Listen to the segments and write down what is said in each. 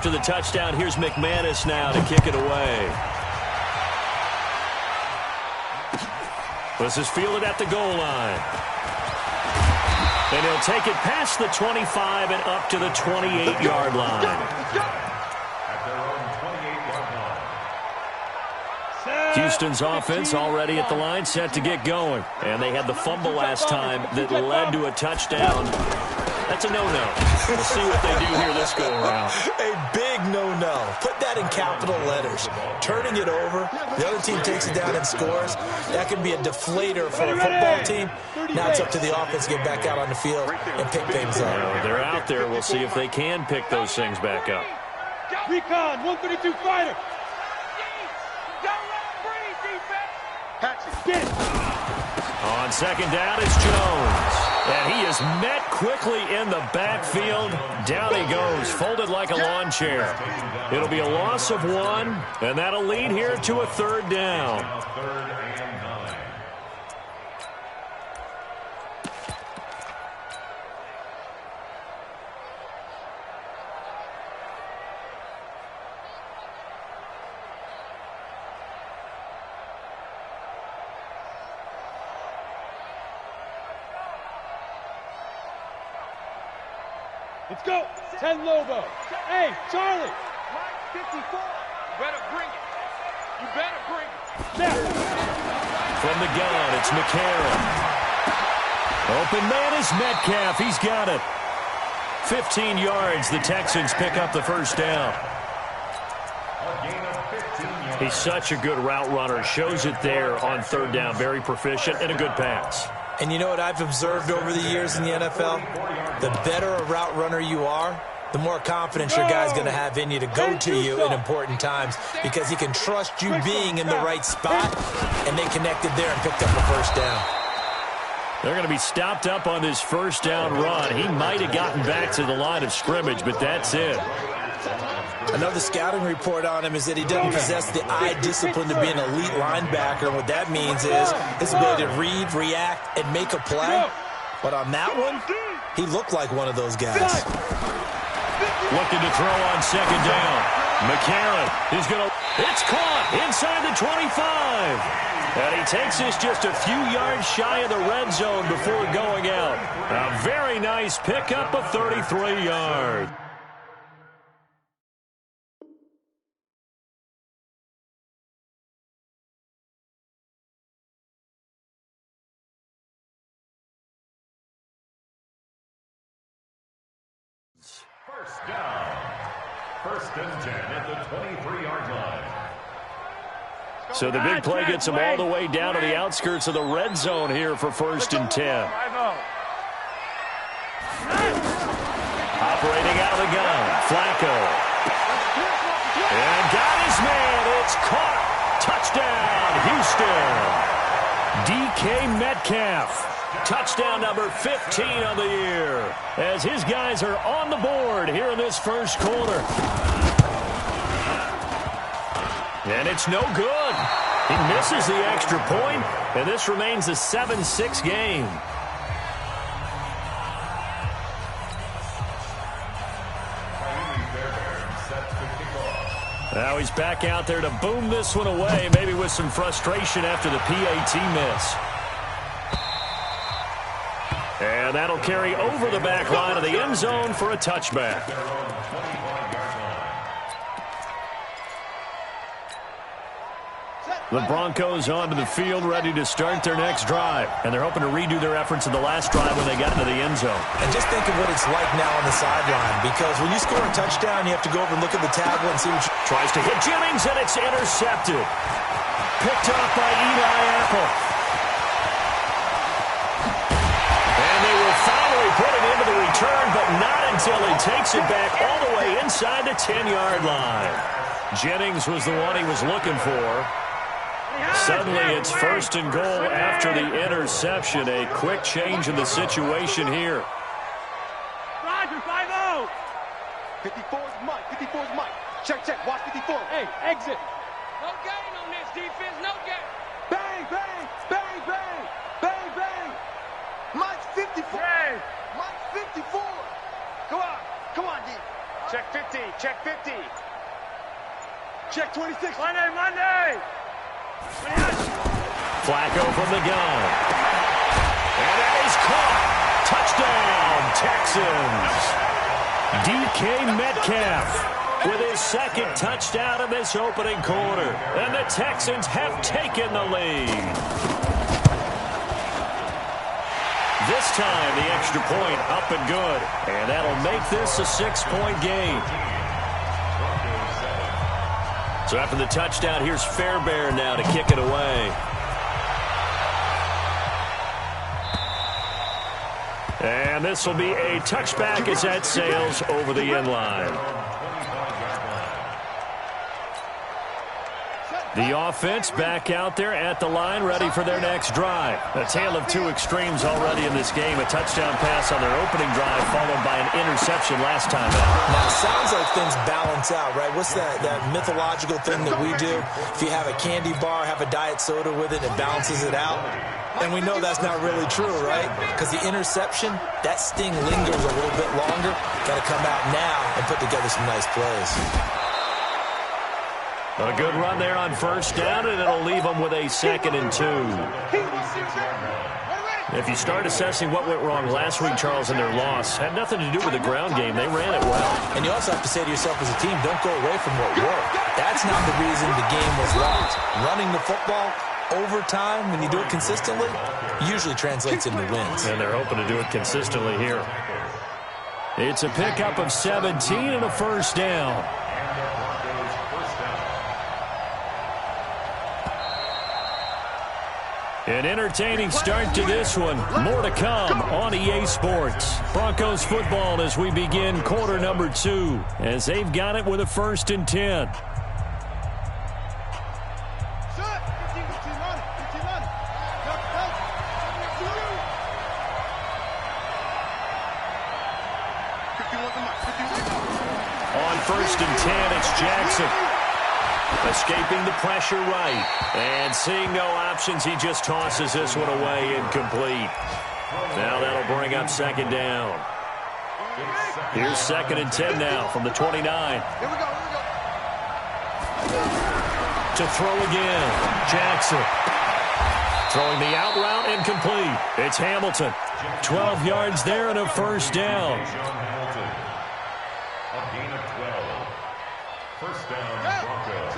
To the touchdown, here's McManus now to kick it away. This is fielded at the goal line. And he'll take it past the 25 and up to the 28-yard line. Houston's offense already at the line, set to get going. And they had the fumble last time that led to a touchdown. That's a no-no. We'll see what they do here this go-around. A big no-no. Put that in capital letters. Turning it over, the other team takes it down and scores. That could be a deflator for a football team. Now it's up to the offense to get back out on the field and pick things up. They're out there. We'll see if they can pick those things back up. Recon, 132 fighter. On second down, it's Jones. And he is met quickly in the backfield. Down he goes, folded like a lawn chair. It'll be a loss of 1, and that'll lead here to a 3rd down. Let's go. 10 Lobo. Hey, Charlie. 54. You better bring it. You better bring it. Now. From the gun, it's McCarron. Open man is Metcalf. He's got it. 15 yards. The Texans pick up the 1st down. He's such a good route runner. Shows it there on 3rd down. Very proficient and a good pass. And you know what I've observed over the years in the NFL? The better a route runner you are, the more confidence your guy's going to have in you to go to you in important times because he can trust you being in the right spot, and they connected there and picked up the 1st down. They're going to be stopped up on this 1st down run. He might have gotten back to the line of scrimmage, but that's it. Another scouting report on him is that he doesn't possess the eye discipline to be an elite linebacker. And what that means is his ability to read, react, and make a play. But on that one, he looked like one of those guys. Looking to throw on 2nd down. McCarron is going to... It's caught inside the 25. And he takes this just a few yards shy of the red zone before going out. A very nice pickup of 33 yards. First down. 1st and 10 at the 23-yard line. So the big play gets him all the way down to the outskirts of the red zone here for 1st and 10. Operating out of the gun, Flacco. And got his man. It's caught. Touchdown, Houston. DK Metcalf. Touchdown number 15 on the year as his guys are on the board here in this 1st quarter. And it's no good. He misses the extra point, and this remains a 7-6 game. Now he's back out there to boom this one away, maybe with some frustration after the PAT miss. And that'll carry over the back line of the end zone for a touchback. The Broncos onto the field, ready to start their next drive. And they're hoping to redo their efforts in the last drive when they got into the end zone. And just think of what it's like now on the sideline, because when you score a touchdown, you have to go over and look at the tablet and see what you... Tries to hit Jennings, and it's intercepted. Picked off by Eli Apple. Put it into the return, but not until he takes it back all the way inside the 10-yard line. Jennings was the one he was looking for. Suddenly it's 1st and goal after the interception. A quick change in the situation here. Roger, 5-0. 54's Mike. 54's Mike. Check, check. Watch 54. Hey, exit. No gain on this defense. No gain. Bang, bang, bang, bang, bang, bang. Mike's 54. Hey. Mike's 54. Come on. Come on, D. Check 50. Check 50. Check 26. Monday. Flacco from the gun. And that is caught. Touchdown, Texans. DK Metcalf with his second touchdown in this opening quarter. And the Texans have taken the lead. This time, the extra point up and good. And that'll make this a 6-point game. So after the touchdown, here's Fairbairn now to kick it away. And this will be a touchback as that sails over the end line. The offense back out there at the line, ready for their next drive. A tale of two extremes already in this game. A touchdown pass on their opening drive, followed by an interception last time out. Now, it sounds like things balance out, right? What's that mythological thing that we do? If you have a candy bar, have a diet soda with it, it balances it out. And we know that's not really true, right? Because the interception, that sting lingers a little bit longer. Got to come out now and put together some nice plays. A good run there on first down, and it'll leave them with a 2nd and 2. If you start assessing what went wrong last week, Charles, in their loss, had nothing to do with the ground game. They ran it well. And you also have to say to yourself as a team, don't go away from what worked. That's not the reason the game was lost. Running the football over time, when you do it consistently, usually translates into wins. And they're hoping to do it consistently here. It's a pickup of 17 and a first down. An entertaining start to this one. More to come on EA Sports. Broncos football as we begin quarter number 2, as they've got it with a 1st and 10. On 1st and 10, it's Jackson. Escaping the pressure right. And seeing no options, he just tosses this one away incomplete. Now that'll bring up 2nd down. Here's 2nd and 10 now from the 29. Here we go. To throw again. Jackson. Throwing the out route incomplete. It's Hamilton. 12 yards there and a first down. A gain of 12. First down, Broncos.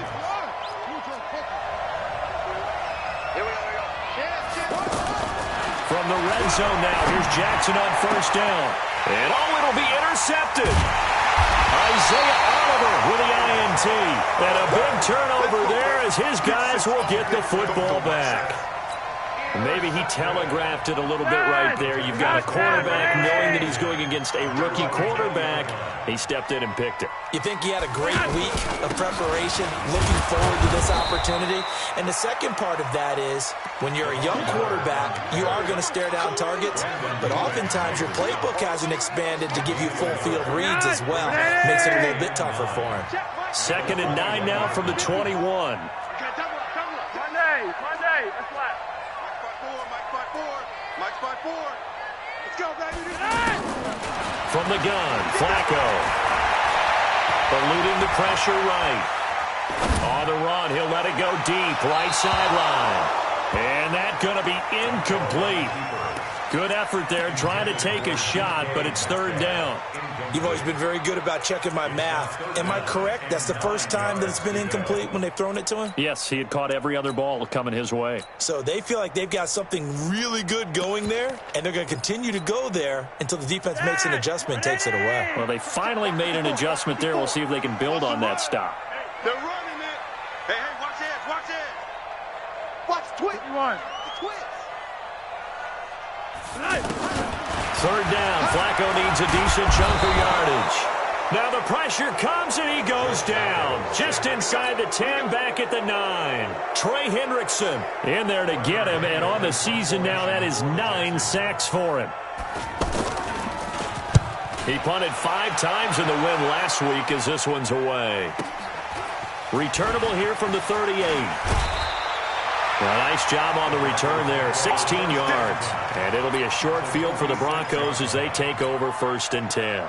From the red zone now, here's Jackson on first down. And it'll be intercepted. Isaiah Oliver with the INT. And a big turnover there as his guys will get the football back. Maybe he telegraphed it a little bit right there. You've got a quarterback knowing that he's going against a rookie quarterback. He stepped in and picked it. You think he had a great week of preparation, looking forward to this opportunity? And the second part of that is, when you're a young quarterback, you are going to stare down targets, but oftentimes your playbook hasn't expanded to give you full field reads as well. Makes it a little bit tougher for him. 2nd and 9 now from the 21. Monday, that's flat. Mike 5-4. Let's go, baby. From the gun, Flacco. Eluding the pressure right. On the run, he'll let it go deep, right sideline. And that's going to be incomplete. Good effort there, trying to take a shot, but it's 3rd down. You've always been very good about checking my math. Am I correct? That's the first time that it's been incomplete when they've thrown it to him? Yes, he had caught every other ball coming his way. So they feel like they've got something really good going there, and they're going to continue to go there until the defense makes an adjustment and takes it away. Well, they finally made an adjustment there. We'll see if they can build on that stop. They're running it. Hey, watch it, watch it. Watch twitch. The twitch. 3rd down. Flacco needs a decent chunk of yardage. Now the pressure comes and he goes down. Just inside the 10, back at the 9. Trey Hendrickson in there to get him. And on the season now, that is 9 sacks for him. He punted 5 times in the win last week as this one's away. Returnable here from the 38. A nice job on the return there, 16 yards. And it'll be a short field for the Broncos as they take over 1st and 10.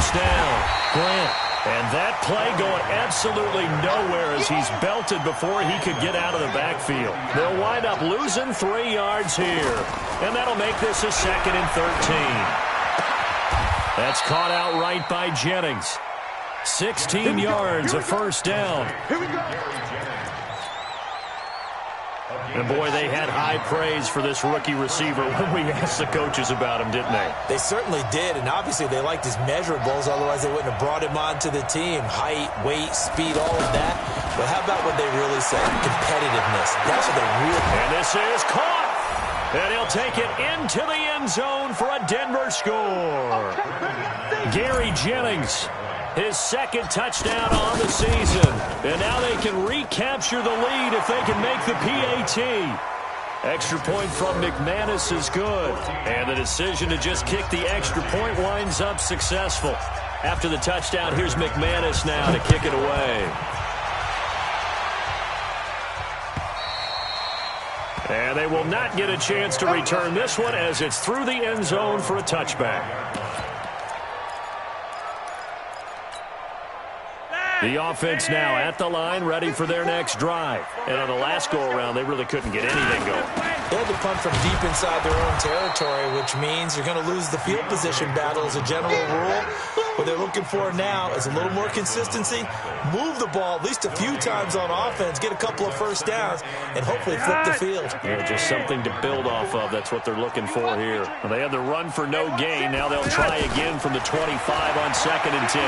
first down. Grant. And that play going absolutely nowhere as he's belted before he could get out of the backfield. They'll wind up losing 3 yards here. And that'll make this a 2nd and 13. That's caught out right by Jennings. 16 yards, a first down. Here we go. And, boy, they had high praise for this rookie receiver when we asked the coaches about him, didn't they? They certainly did, and obviously they liked his measurables. Otherwise, they wouldn't have brought him onto the team. Height, weight, speed, all of that. But how about what they really say? Competitiveness. That's what they really... And this is caught. And he'll take it into the end zone for a Denver score. Gary Jennings, his 2nd touchdown on the season. And now they can recapture the lead if they can make the PAT. Extra point from McManus is good. And the decision to just kick the extra point winds up successful. After the touchdown, here's McManus now to kick it away. And they will not get a chance to return this one as it's through the end zone for a touchback. The offense now at the line, ready for their next drive. And on the last go-around, they really couldn't get anything going. They had to punt from deep inside their own territory, which means you're going to lose the field position battle as a general rule. What they're looking for now is a little more consistency, move the ball at least a few times on offense, get a couple of first downs, and hopefully flip the field. Yeah, just something to build off of. That's what they're looking for here. Well, they had the run for no gain. Now they'll try again from the 25 on 2nd and 10.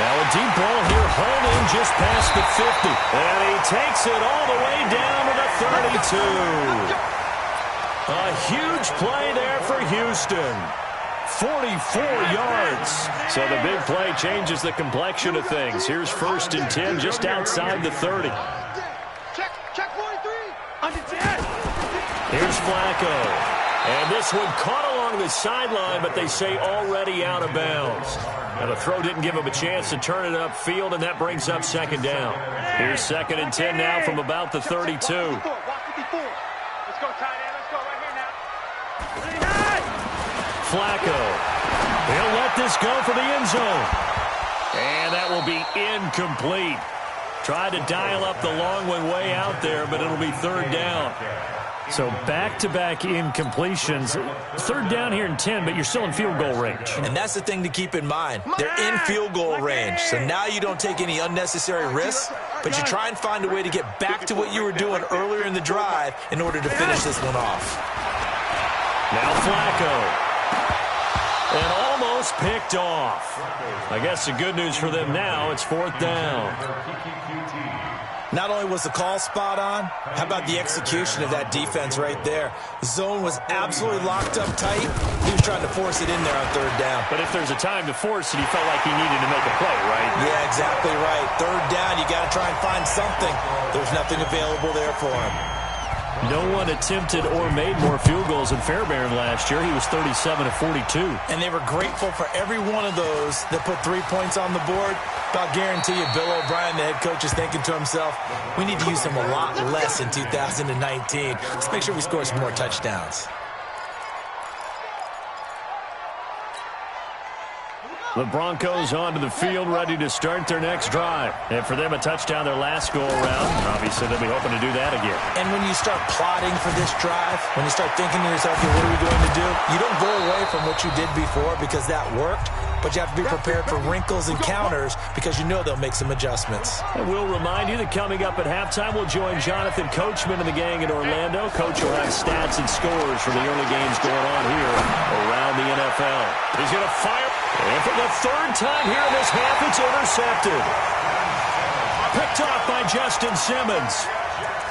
Now a deep ball here, holding just past the 50. And he takes it all the way down to the 32. A huge play there for Houston. 44 yards. So the big play changes the complexion of things. Here's 1st and 10 just outside the 30. Check 43. Under 10. Here's Flacco. And this one caught along the sideline, but they say already out of bounds. Now the throw didn't give him a chance to turn it upfield, and that brings up 2nd down. Here's 2nd and 10 now from about the 32. Let's go, tight end. Let's go right here now. Flacco. He'll let this go for the end zone. And that will be incomplete. Tried to dial up the long one way out there, but it'll be 3rd down. So back-to-back incompletions. 3rd down here in 10, but you're still in field goal range. And that's the thing to keep in mind. They're in field goal range. So now you don't take any unnecessary risks, but you try and find a way to get back to what you were doing earlier in the drive in order to finish this one off. Now Flacco. And almost picked off. I guess the good news for them now, it's 4th down. Not only was the call spot on, how about the execution of that defense right there? The zone was absolutely locked up tight. He was trying to force it in there on 3rd down. But if there's a time to force it, he felt like he needed to make a play, right? Yeah, exactly right. 3rd down, you got to try and find something. There's nothing available there for him. No one attempted or made more field goals than Fairbairn last year. He was 37 of 42. And they were grateful for every one of those that put 3 points on the board. But I'll guarantee you, Bill O'Brien, the head coach, is thinking to himself, we need to use him a lot less in 2019. Let's make sure we score some more touchdowns. The Broncos onto the field, ready to start their next drive. And for them, a touchdown their last go-around. Obviously, they'll be hoping to do that again. And when you start plotting for this drive, when you start thinking to yourself, okay, what are we going to do? You don't go away from what you did before because that worked, but you have to be prepared for wrinkles and counters because you know they'll make some adjustments. And we'll remind you that coming up at halftime, we'll join Jonathan Coachman and the gang in Orlando. Coach will have stats and scores from the early games going on here around the NFL. He's going to fire. And for the 3rd time here in this half, it's intercepted. Picked off by Justin Simmons.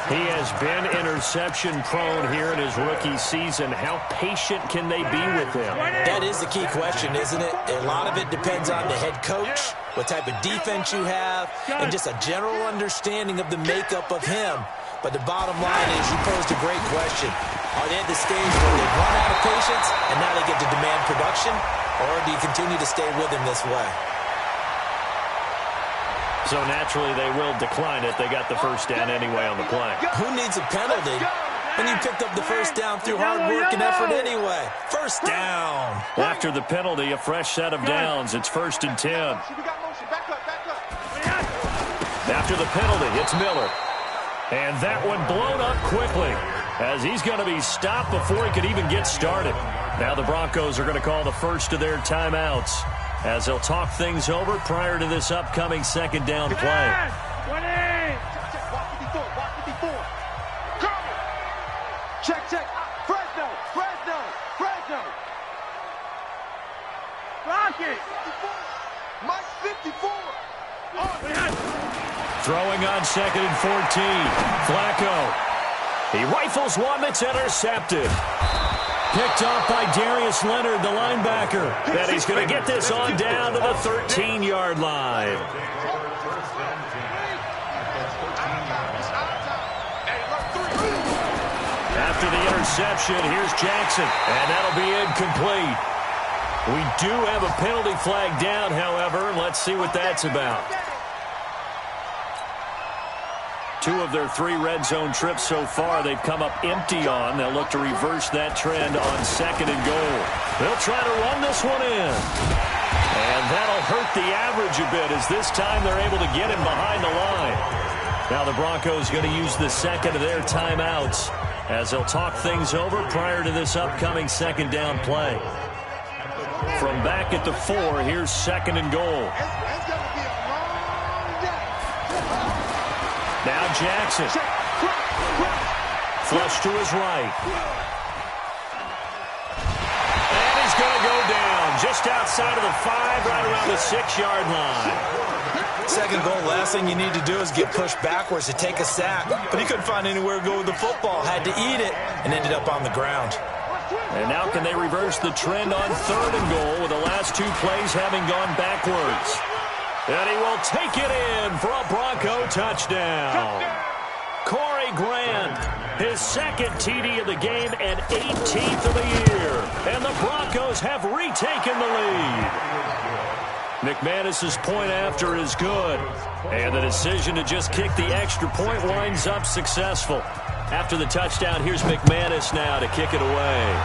He has been interception-prone here in his rookie season. How patient can they be with him? That is the key question, isn't it? A lot of it depends on the head coach, what type of defense you have, and just a general understanding of the makeup of him. But the bottom line is you posed a great question. Are they at the stage where they've run out of patience and now they get to demand production? Or do you continue to stay with him this way? So naturally they will decline it. They got the first down anyway on the play. Who needs a penalty And you picked up the first down through hard work and effort anyway. First down. After the penalty, a fresh set of downs. It's 1st and 10. After the penalty, it's Miller. And that one blown up quickly as he's going to be stopped before he could even get started. Now the Broncos are going to call the first of their timeouts as they'll talk things over prior to this upcoming second down play. Check. Fresno. Rocket. Mike 54. Throwing on 2nd and 14. Flacco. He rifles one that's intercepted. Picked off by Darius Leonard, the linebacker. And he's going to get this on down to the 13-yard line. After the interception, here's Jackson. And that'll be incomplete. We do have a penalty flag down, however. Let's see what that's about. 2 of their 3 red zone trips so far they've come up empty on. They'll look to reverse that trend on 2nd and goal. They'll try to run this one in. And that'll hurt the average a bit as this time they're able to get him behind the line. Now the Broncos going to use the second of their timeouts as they'll talk things over prior to this upcoming second down play. From back at the 4, here's 2nd and goal. Now Jackson. Flush to his right. And he's going to go down just outside of the 5, right around the 6-yard line. Second goal, last thing you need to do is get pushed backwards to take a sack. But he couldn't find anywhere to go with the football. Had to eat it and ended up on the ground. And now can they reverse the trend on 3rd and goal with the last 2 plays having gone backwards? And he will take it in for a Bronco touchdown. Corey Grant, his 2nd TD of the game and 18th of the year. And the Broncos have retaken the lead. McManus's point after is good. And the decision to just kick the extra point winds up successful. After the touchdown, here's McManus now to kick it away.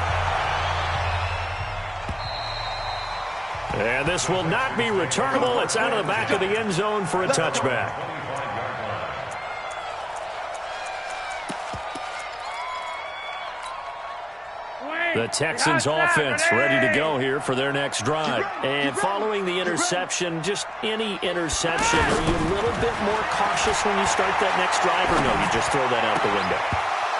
And this will not be returnable. It's out of the back of the end zone for a touchback. The Texans offense ready to go here for their next drive. And following the interception, just any interception, are you a little bit more cautious when you start that next drive, or no, you just throw that out the window?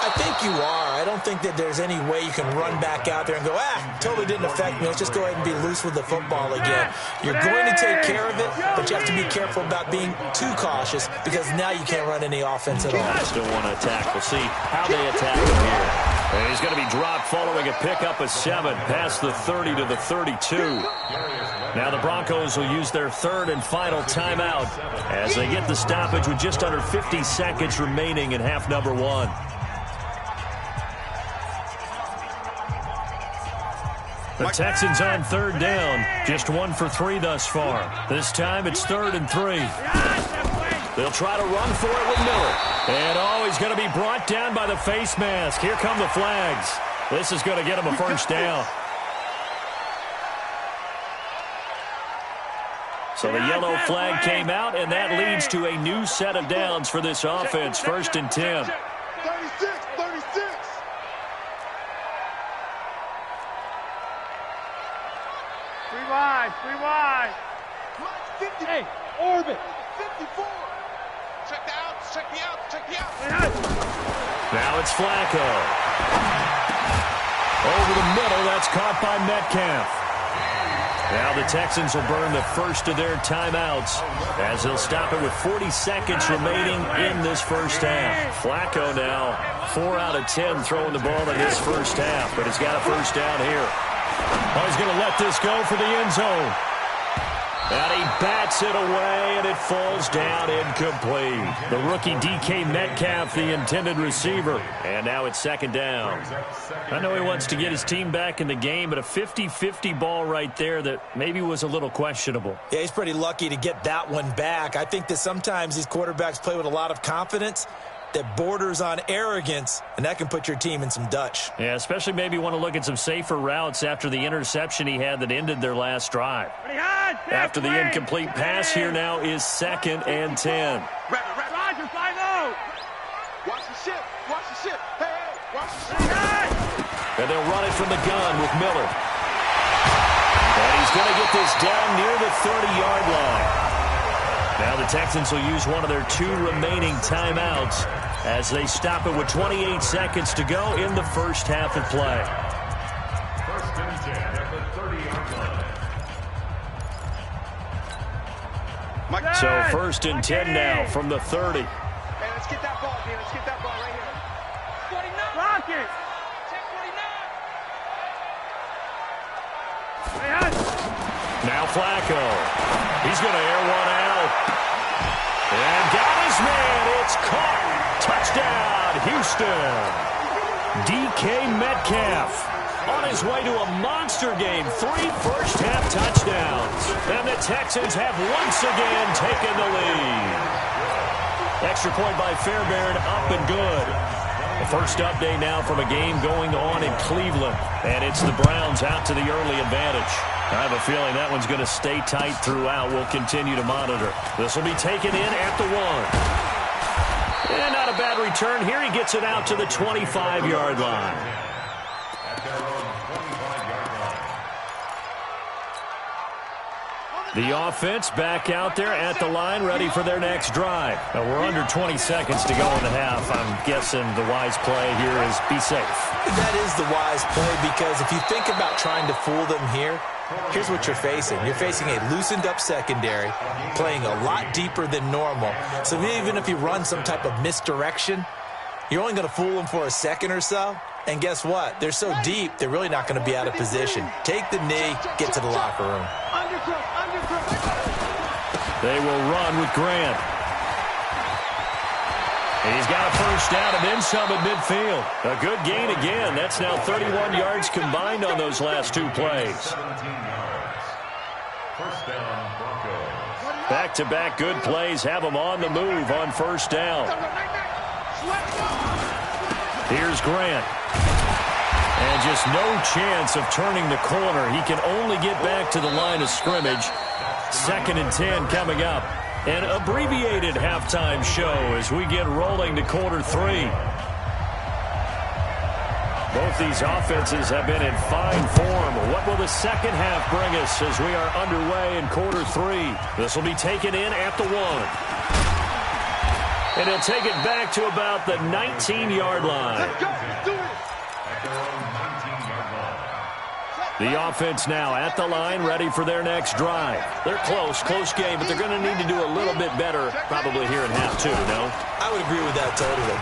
I think you are. I don't think that there's any way you can run back out there and go, totally didn't affect me. Let's just go ahead and be loose with the football again. You're going to take care of it, but you have to be careful about being too cautious because now you can't run any offense at all. Still want to attack. We'll see how they attack him here. And he's going to be dropped following a pickup of 7 past the 30 to the 32. Now the Broncos will use their 3rd and final timeout as they get the stoppage with just under 50 seconds remaining in half number 1. The Texans on 3rd down, just 1 for 3 thus far. This time it's 3rd and 3. They'll try to run for it with Miller. And he's going to be brought down by the face mask. Here come the flags. This is going to get him a first down. So the yellow flag came out, and that leads to a new set of downs for this offense. 1st and 10. 36. Three wide. Hey, orbit. 54. Check the out. Now it's Flacco. Over the middle, that's caught by Metcalf. Now the Texans will burn the first of their timeouts as they'll stop it with 40 seconds remaining in this first half. Flacco now 4 out of 10 throwing the ball in this first half, but he's got a first down here. He's going to let this go for the end zone. And he bats it away, and it falls down incomplete. The rookie DK Metcalf, the intended receiver. And now it's 2nd down. I know he wants to get his team back in the game, but a 50-50 ball right there that maybe was a little questionable. Yeah, he's pretty lucky to get that one back. I think that sometimes these quarterbacks play with a lot of confidence, that borders on arrogance, and that can put your team in some Dutch. Yeah, especially maybe want to look at some safer routes after the interception he had that ended their last drive. After the incomplete pass, here now is 2nd and 10. Roger, 5-0. Watch the ship. Watch the ship. Hey, watch the ship. And they'll run it from the gun with Miller. And he's going to get this down near the 30-yard line. Now the Texans will use one of their 2 remaining timeouts as they stop it with 28 seconds to go in the first half of play. 1st and 10 at the 30-yard line. So 1st and 10 now from the 30. Hey, let's get that ball, man. Let's get that ball right here. 49. Rock it. Now Flacco. He's going to air one out. And got his man. It's caught. Touchdown, Houston. DK Metcalf on his way to a monster game. 3 first-half touchdowns. And the Texans have once again taken the lead. Extra point by Fairbairn, up and good. The first update now from a game going on in Cleveland. And it's the Browns out to the early advantage. I have a feeling that one's going to stay tight throughout. We'll continue to monitor. This will be taken in at the 1. And not a bad return here. He gets it out to the 25-yard line. The offense back out there at the line, ready for their next drive. Now we're under 20 seconds to go in the half. I'm guessing the wise play here is be safe. That is the wise play, because if you think about trying to fool them here, here's what you're facing. You're facing a loosened-up secondary, playing a lot deeper than normal. So even if you run some type of misdirection, you're only going to fool them for a second or so. And guess what? They're so deep, they're really not going to be out of position. Take the knee, get to the locker room. They will run with Grant. He's got a first down and then some at midfield. A good gain again. That's now 31 yards combined on those last 2 plays. 17 yards. First down, Broncos. Back-to-back good plays have them on the move on first down. Here's Grant. And just no chance of turning the corner. He can only get back to the line of scrimmage. 2nd and 10 coming up. An abbreviated halftime show as we get rolling to quarter 3. Both these offenses have been in fine form. What will the second half bring us as we are underway in quarter 3? This will be taken in at the 1. And he'll take it back to about the 19-yard line. Let's go. Do it. The offense now at the line, ready for their next drive. They're close game, but they're going to need to do a little bit better probably here in half 2, no? I would agree with that totally.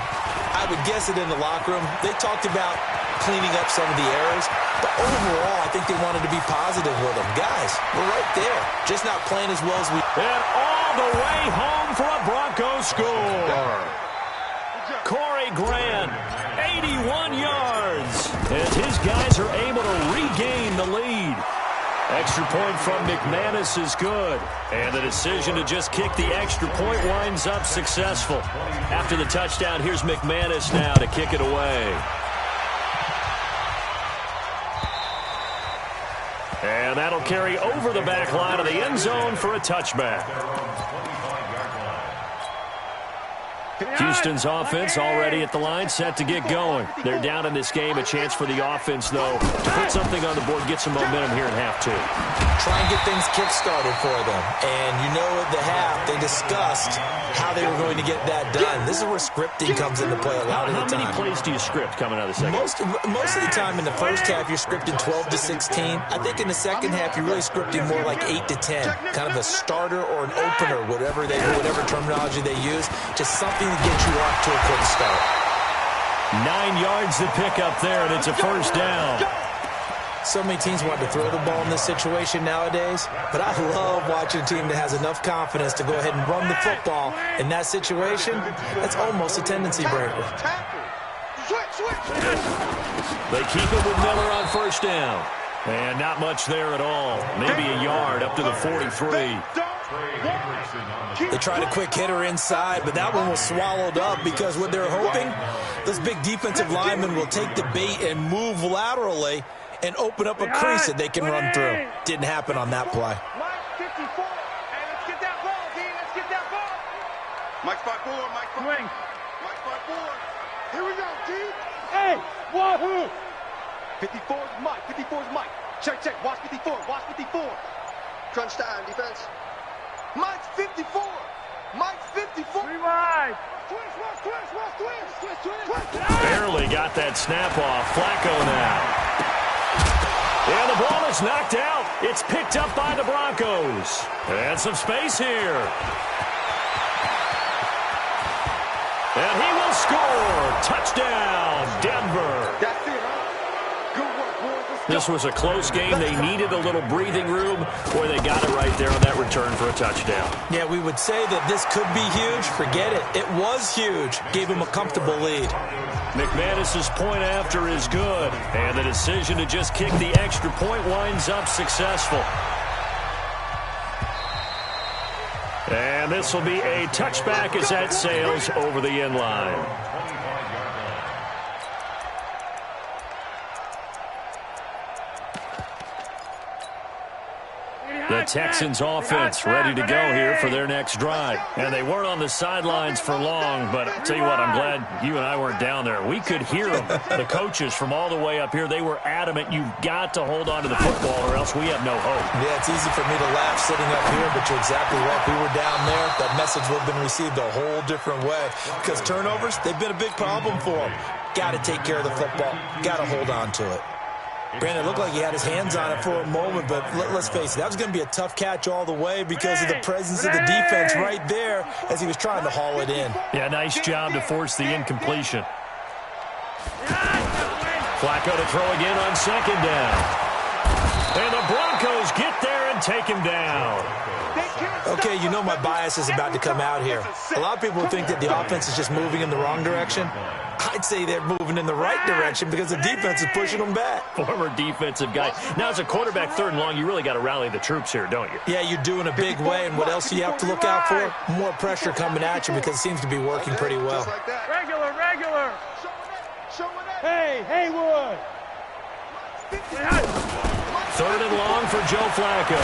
I would guess it in the locker room. They talked about cleaning up some of the errors, but overall, I think they wanted to be positive with them. Guys, we're right there, just not playing as well as we... And all the way home for a Broncos score. Corey Grant, 81 yards, as his guys are able to regain the lead. Extra point from McManus is good, and the decision to just kick the extra point winds up successful. After the touchdown, here's McManus now to kick it away. And that'll carry over the back line of the end zone for a touchback. Houston's offense already at the line, set to get going. They're down in this game. A chance for the offense, though, to put something on the board, get some momentum here in half 2. Try and get things kick-started for them. And you know at the half, they discussed how they were going to get that done. This is where scripting comes into play a lot of the time. How many plays do you script coming out of the second? Most of the time in the first half, you're scripting 12 to 16. I think in the second half, you're really scripting more like 8 to 10. Kind of a starter or an opener, whatever terminology they use. Just something to get you off to a quick start. 9 yards to pick up there, and it's a first down. So many teams want to throw the ball in this situation nowadays, but I love watching a team that has enough confidence to go ahead and run the football. In that situation, that's almost a tendency breaker. They keep it with Miller on first down. And not much there at all. Maybe a yard up to the 43. They tried a quick hitter inside, but that one was swallowed up because what they're hoping, this big defensive lineman will take the bait and move laterally and open up a crease that they can run through. Didn't happen on that play. Mike 54. Hey, let's get that ball, D. Let's get that ball. Mike 54. Mike 54. Mike 54. Here we go, D. Hey, wahoo! 54's Mike. 54's Mike. Check, check. Watch 54. Watch 54. Crunch time, defense. Mike's 54. Mike's 54. Rewind. Twist. Barely got that snap off. Flacco now. And the ball is knocked out. It's picked up by the Broncos. And some space here. And he will score. Touchdown, Denver. That's it, huh? Good work, boys. Let's go. This was a close game. They needed a little breathing room. Boy, they got it right there on that return for a touchdown. Yeah, we would say that this could be huge. Forget it. It was huge. Gave him a comfortable lead. McManus's point after is good. And the decision to just kick the extra point winds up successful. And this will be a touchback as that sails over the end line. The Texans offense ready to go here for their next drive. And they weren't on the sidelines for long, but I'll tell you what, I'm glad you and I weren't down there. We could hear them, the coaches from all the way up here. They were adamant, you've got to hold on to the football or else we have no hope. Yeah, it's easy for me to laugh sitting up here, but you're exactly right. If we were down there, that message would have been received a whole different way. Because turnovers, they've been a big problem for them. Got to take care of the football. Got to hold on to it. Brandon, it looked like he had his hands on it for a moment, but let's face it, that was going to be a tough catch all the way because of the presence of the defense right there as he was trying to haul it in. Yeah, nice job to force the incompletion. Flacco to throw again on second down. And the Broncos get there and take him down. Okay, you know my bias is about to come out here. A lot of people think that the offense is just moving in the wrong direction. I'd say they're moving in the right direction because the defense is pushing them back. Former defensive guy. Now, as a quarterback, third and long, you really got to rally the troops here, don't you? Yeah, you do in a big way, and what else do you have to look out for? More pressure coming at you because it seems to be working pretty well. Regular. Hey, Haywood. Third and long for Joe Flacco.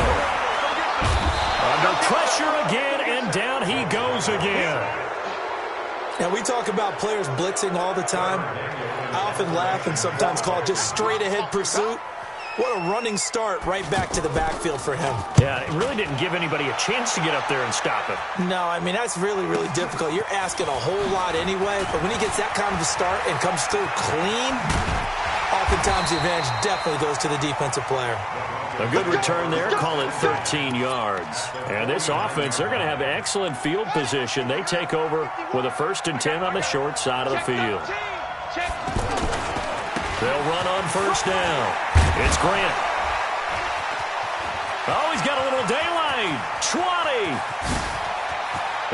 Under pressure again, and down he goes again. Now, we talk about players blitzing all the time. I often laugh and sometimes call it just straight-ahead pursuit. What a running start right back to the backfield for him. Yeah, it really didn't give anybody a chance to get up there and stop him. No, I mean, that's really, really difficult. You're asking a whole lot anyway, but when he gets that kind of a start and comes through clean, oftentimes the advantage definitely goes to the defensive player. A good return there, call it 13 yards. And this offense, they're going to have excellent field position. They take over with a 1st and 10 on the short side of the field. They'll run on first down. It's Grant. Oh, he's got a little daylight. 20.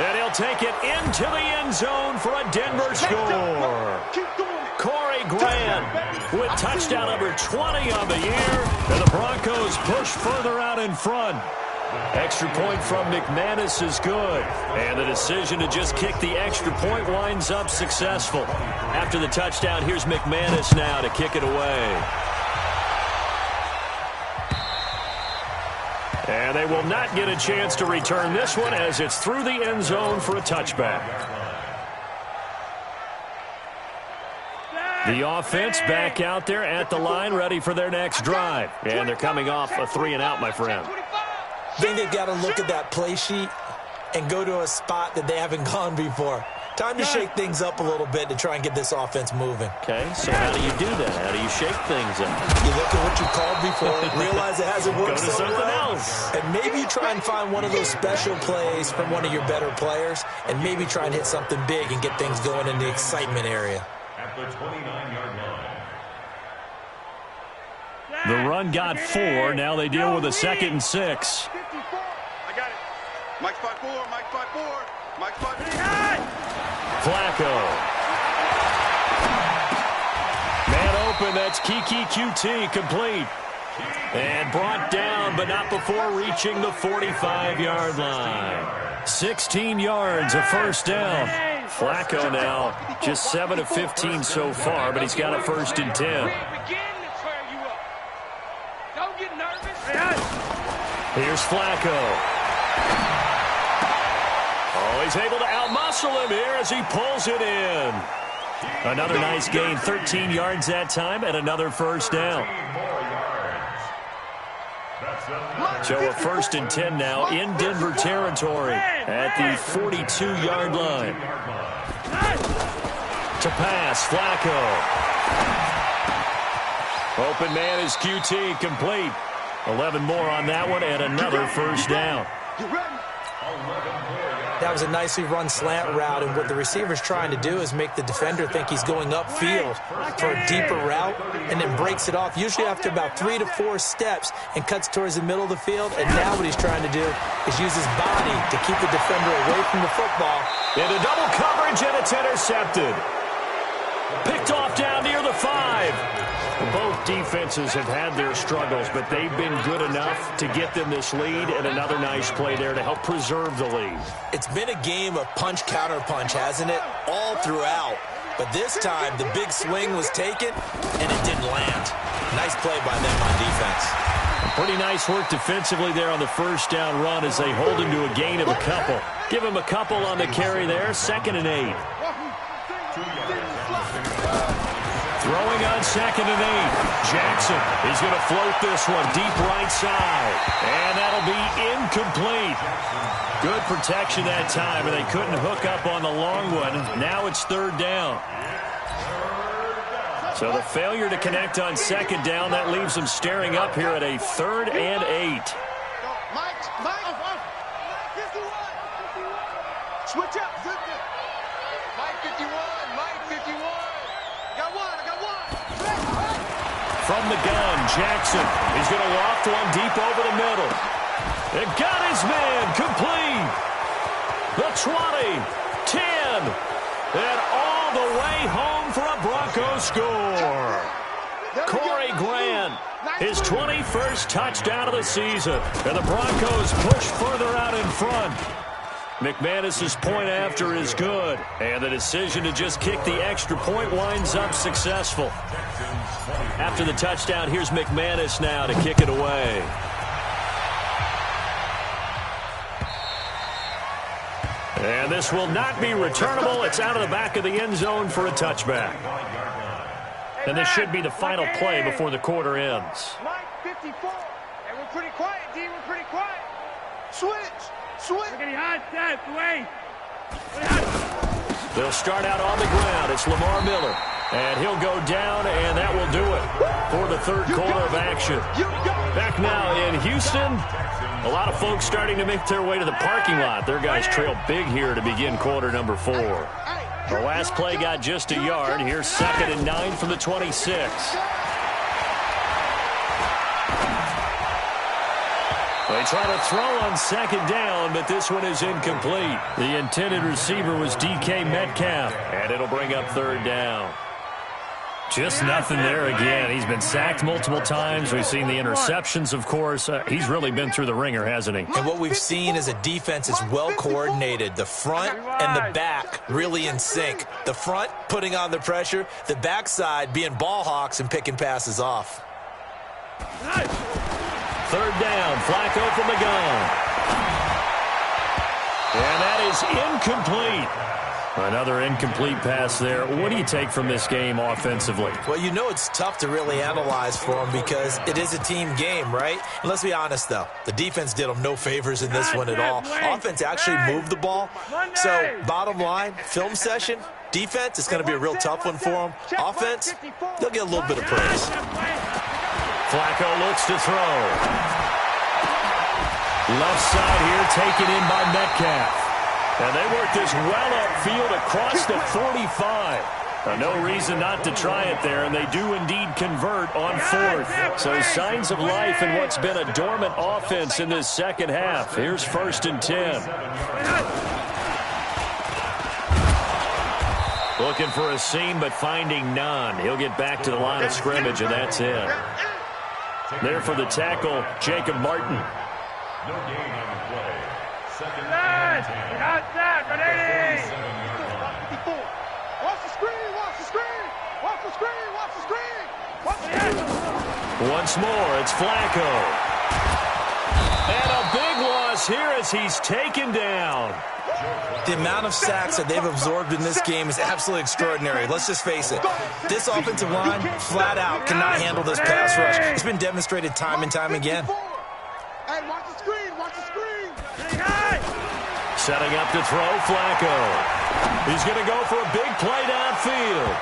And he'll take it into the end zone for a Denver score. Corey Grant with touchdown number 20 on the year. And the Broncos push further out in front. Extra point from McManus is good. And the decision to just kick the extra point winds up successful. After the touchdown, here's McManus now to kick it away. And they will not get a chance to return this one as it's through the end zone for a touchback. The offense back out there at the line, ready for their next drive. And they're coming off a 3-and-out, my friend. I think they've got to look at that play sheet and go to a spot that they haven't gone before. Time to shake things up a little bit to try and get this offense moving. Okay, so how do you do that? How do you shake things up? You look at what you called before, realize it hasn't worked Go to so something well, else. and maybe you try and find one of those special plays from one of your better players, and maybe try and hit something big and get things going in the excitement area. At the 29-yard line. The run got 4. Now they deal with a 2nd and 6. I got it. Mike 5-4, Mike 5-4, Mike 5-4. Flacco. Man open, that's Kiki QT complete. And brought down, but not before reaching the 45-yard line. 16 yards, a first down. Flacco now just 7 of 15 so far, but he's got a 1st and 10. Here's Flacco. Oh, he's able to outmuscle him here as he pulls it in. Another nice gain, 13 yards that time, and another 1st down. So a 1st and 10 now in Denver territory at the 42-yard line. To pass, Flacco. Open man is QT, complete. 11 more on that one, and another 1st down. That was a nicely run slant route, and what the receiver's trying to do is make the defender think he's going upfield for a deeper route, and then breaks it off, usually after about 3 to 4 steps, and cuts towards the middle of the field. And now what he's trying to do is use his body to keep the defender away from the football. Into double coverage, and it's intercepted. Picked off down near the 5. Both defenses have had their struggles, but they've been good enough to get them this lead, and another nice play there to help preserve the lead. It's been a game of punch-counter-punch, hasn't it? All throughout. But this time, the big swing was taken, and it didn't land. Nice play by them on defense. Pretty nice work defensively there on the 1st down run as they hold him to a gain of a couple. Give him a couple on the carry there, 2nd and 8. Throwing on 2nd and 8. Jackson is going to float this one deep right side. And that'll be incomplete. Good protection that time, and they couldn't hook up on the long one. Now it's 3rd down. So the failure to connect on 2nd down, that leaves them staring up here at a 3rd and 8. Switch up. Mike 51. Mike 51. Got one. From the gun, Jackson is going to loft one deep over the middle. And got his man complete. The 20, 10, and all the way home for a Broncos score. Corey Grant, his 21st touchdown of the season. And the Broncos push further out in front. McManus's point after is good, and the decision to just kick the extra point winds up successful. After the touchdown, here's McManus now to kick it away. And this will not be returnable. It's out of the back of the end zone for a touchback. And this should be the final play before the quarter ends. Mike 54. And we're pretty quiet, D. We're pretty quiet. Switch. We're getting hot, Dad. Wait. They'll start out on the ground. It's Lamar Miller. And he'll go down, and that will do it for the 3rd quarter of action. Back now in Houston, a lot of folks starting to make their way to the parking lot. Their guys trail big here to begin quarter number 4. The last play got just a yard. Here's 2nd and 9 from the 26. They try to throw on 2nd down, but this one is incomplete. The intended receiver was DK Metcalf, and it'll bring up 3rd down. Just nothing there again. He's been sacked multiple times. We've seen the interceptions, of course. He's really been through the ringer, hasn't he? And what we've seen is a defense that's well coordinated. The front and the back really in sync. The front putting on the pressure, the backside being ball hawks and picking passes off. 3rd down, Flacco from the gun. And that is incomplete. Another incomplete pass there. What do you take from this game offensively? Well, you know it's tough to really analyze for them because it is a team game, right? And let's be honest, though. The defense did them no favors in this one at all. Offense actually moved the ball. So, bottom line, film session, defense, it's going to be a real tough one for them. Offense, they'll get a little bit of praise. Flacco looks to throw. Left side here taken in by Metcalf. And they work this well upfield across the 45. No reason not to try it there, and they do indeed convert on 4th. So signs of life in what's been a dormant offense in this 2nd half. Here's 1st and 10. Looking for a seam, but finding none. He'll get back to the line of scrimmage, and that's it. There for the tackle, Jacob Martin. No gain on the play. Second Watch the screen, watch the screen, watch the screen, watch the screen, watch the screen. Once more, it's Flacco. And a big loss here as he's taken down. The amount of sacks that they've absorbed in this game is absolutely extraordinary. Let's just face it. This offensive line, flat out, cannot handle this pass rush. It's been demonstrated time and time again. And watch the screen, watch the screen. Setting up to throw, Flacco. He's going to go for a big play downfield.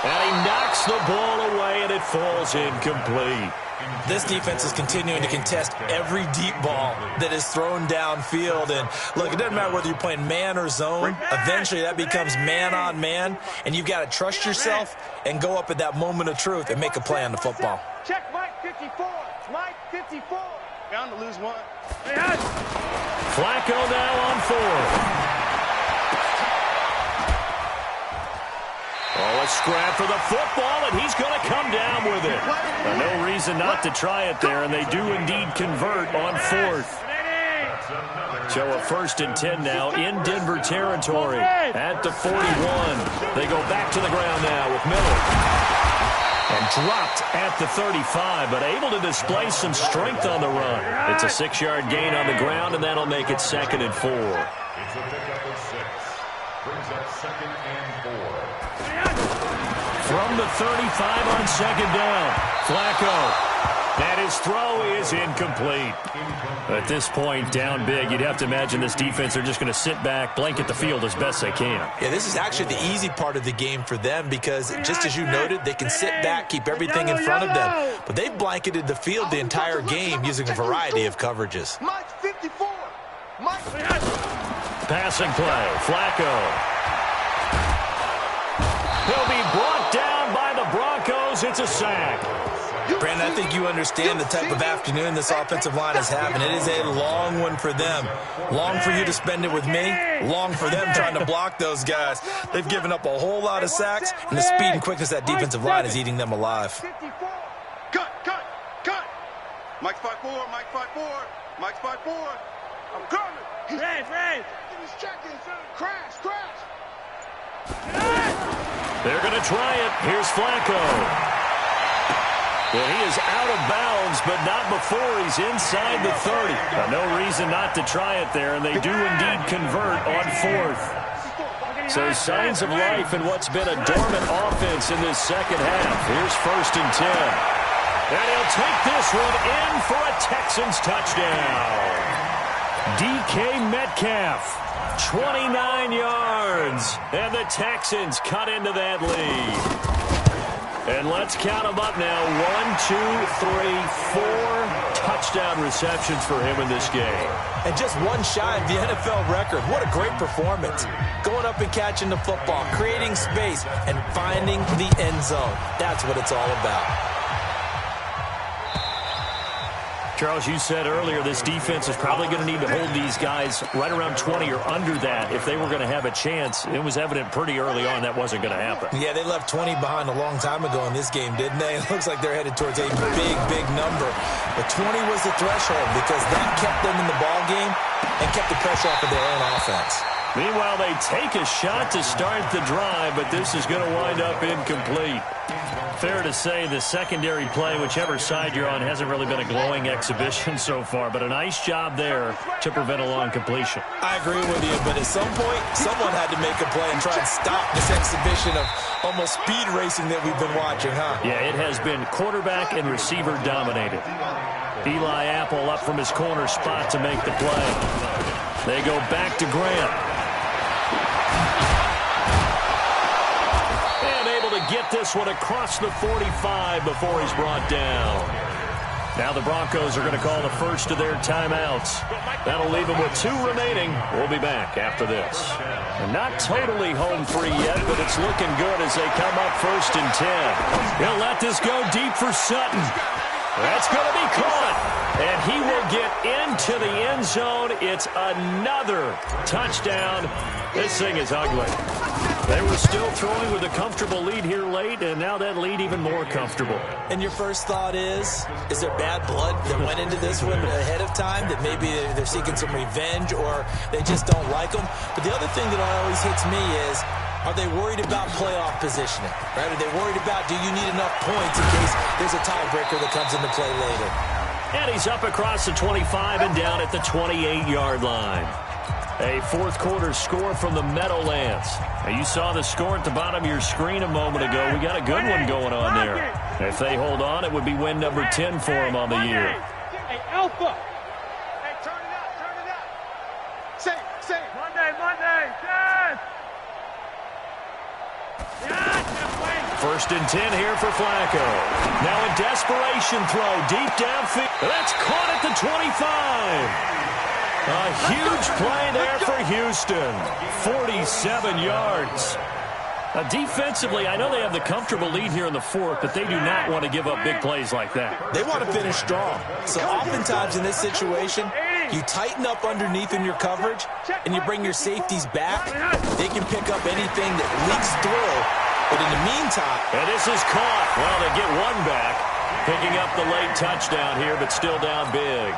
And he knocks the ball away, and it falls incomplete. This defense is continuing to contest every deep ball that is thrown downfield. And look, it doesn't matter whether you're playing man or zone. Eventually, that becomes man on man. And you've got to trust yourself and go up at that moment of truth and make a play on the football. Check Mike 54. Mike 54. Bound to lose one. Flacco now on fourth. Oh, a scrap for the football, and he's going to come down with it. No reason not to try it there, and they do indeed convert on fourth. So a 1st and 10 now in Denver territory at the 41. They go back to the ground now with Miller. And dropped at the 35, but able to display some strength on the run. It's a 6-yard gain on the ground, and that'll make it 2nd and 4. It's a pickup of 6. Brings up 2nd and 4. From the 35 on 2nd down, Flacco. And his throw is incomplete. At this point, down big, you'd have to imagine this defense are just going to sit back, blanket the field as best they can. Yeah, this is actually the easy part of the game for them because, just as you noted, they can sit back, keep everything in front of them. But they've blanketed the field the entire game using a variety of coverages. Mike 54. Mike. Passing play, Flacco. He'll be brought down by the Broncos. It's a sack. Brandon, I think you understand the type of afternoon this offensive line is having. It is a long one for them. Long for you to spend it with me. Long for them trying to block those guys. They've given up a whole lot of sacks, and the speed and quickness of that defensive line is eating them alive. Cut. Mike's 5-4, Mike's 5-4, Mike's 5-4. I'm coming. Ray. He's checking. Crash. They're going to try it. Here's Flacco. Well, he is out of bounds, but not before he's inside the 30. No reason not to try it there, and they do indeed convert on fourth. So signs of life in what's been a dormant offense in this second half. Here's 1st and 10. And he'll take this one in for a Texans touchdown. DK Metcalf, 29 yards, and the Texans cut into that lead. And let's count them up now. 1, 2, 3, 4 touchdown receptions for him in this game. And just one shy of the NFL record. What a great performance. Going up and catching the football, creating space, and finding the end zone. That's what it's all about. Charles, you said earlier this defense is probably going to need to hold these guys right around 20 or under that if they were going to have a chance. It was evident pretty early on that wasn't going to happen. Yeah, they left 20 behind a long time ago in this game, didn't they? It looks like they're headed towards a big number. But 20 was the threshold because that kept them in the ball game and kept the pressure off of their own offense. Meanwhile, they take a shot to start the drive, but this is going to wind up incomplete. Fair to say the secondary play, whichever side you're on, hasn't really been a glowing exhibition so far, but a nice job there to prevent a long completion. I agree with you, but at some point, someone had to make a play and try and stop this exhibition of almost speed racing that we've been watching, huh? Yeah, it has been quarterback and receiver dominated. Eli Apple up from his corner spot to make the play. They go back to Grant. Get this one across the 45 before he's brought down. Now the Broncos are going to call the first of their timeouts. That'll leave them with 2 remaining. We'll be back after this. And not totally home free yet, but it's looking good as they come up 1st and 10. He'll let this go deep for Sutton. That's going to be caught. And he will get into the end zone. It's another touchdown. This thing is ugly. They were still throwing with a comfortable lead here late, and now that lead even more comfortable. And your first thought is there bad blood that went into this one ahead of time, that maybe they're seeking some revenge or they just don't like them? But the other thing that always hits me is, are they worried about playoff positioning? Right? Are they worried about, do you need enough points in case there's a tiebreaker that comes into play later? And he's up across the 25 and down at the 28-yard line. A fourth quarter score from the Meadowlands. Now, you saw the score at the bottom of your screen a moment ago. We got a good one going on there. If they hold on, it would be win number 10 for them on the year. Hey, Alpha. Hey, turn it up. Say it. Monday, yes. First and 10 here for Flacco. Now a desperation throw deep downfield. That's caught at the 25. A huge play there for Houston. 47 yards. Defensively, I know they have the comfortable lead here in the fourth, but they do not want to give up big plays like that. They want to finish strong. So oftentimes in this situation, you tighten up underneath in your coverage, and you bring your safeties back. They can pick up anything that leaks through. But in the meantime... And this is caught. Well, they get one back. Picking up the late touchdown here, but still down big.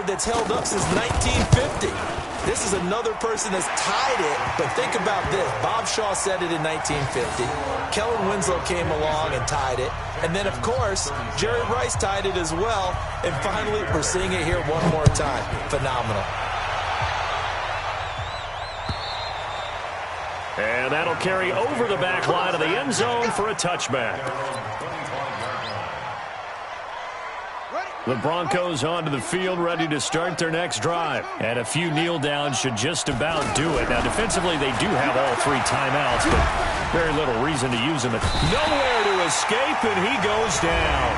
That's held up since 1950. This is another person that's tied it, but think about this. Bob Shaw said it in 1950. Kellen Winslow came along and tied it. And then, of course, Jerry Rice tied it as well. And finally, we're seeing it here one more time. Phenomenal. And that'll carry over the back line of the end zone for a touchback. The Broncos onto the field, ready to start their next drive. And a few kneel downs should just about do it. Now, defensively, they do have all three timeouts, but very little reason to use them. Nowhere to escape, and he goes down.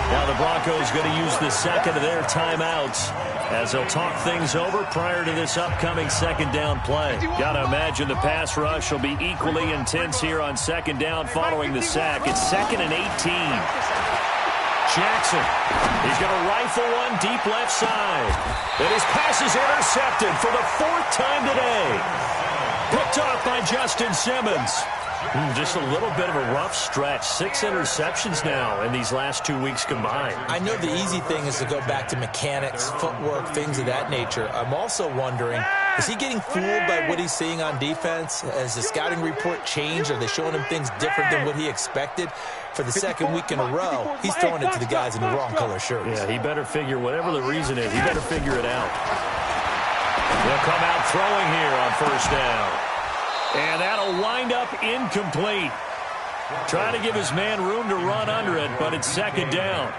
Now the Broncos going to use the second of their timeouts as they'll talk things over prior to this upcoming second down play. Got to imagine the pass rush will be equally intense here on second down following the sack. It's 2nd and 18. Jackson, he's going to rifle one deep left side. And his pass is intercepted for the fourth time today. Picked off by Justin Simmons. Just a little bit of a rough stretch. 6 interceptions now in these last 2 weeks combined. I know the easy thing is to go back to mechanics, footwork, things of that nature. I'm also wondering, is he getting fooled by what he's seeing on defense? Has the scouting report changed? Are they showing him things different than what he expected? For the second week in a row, he's throwing it to the guys in the wrong color shirts. Yeah, he better figure, whatever the reason is, he better figure it out. They'll come out throwing here on first down. And that'll wind up incomplete. Trying to give his man room to run under it, but it's second down.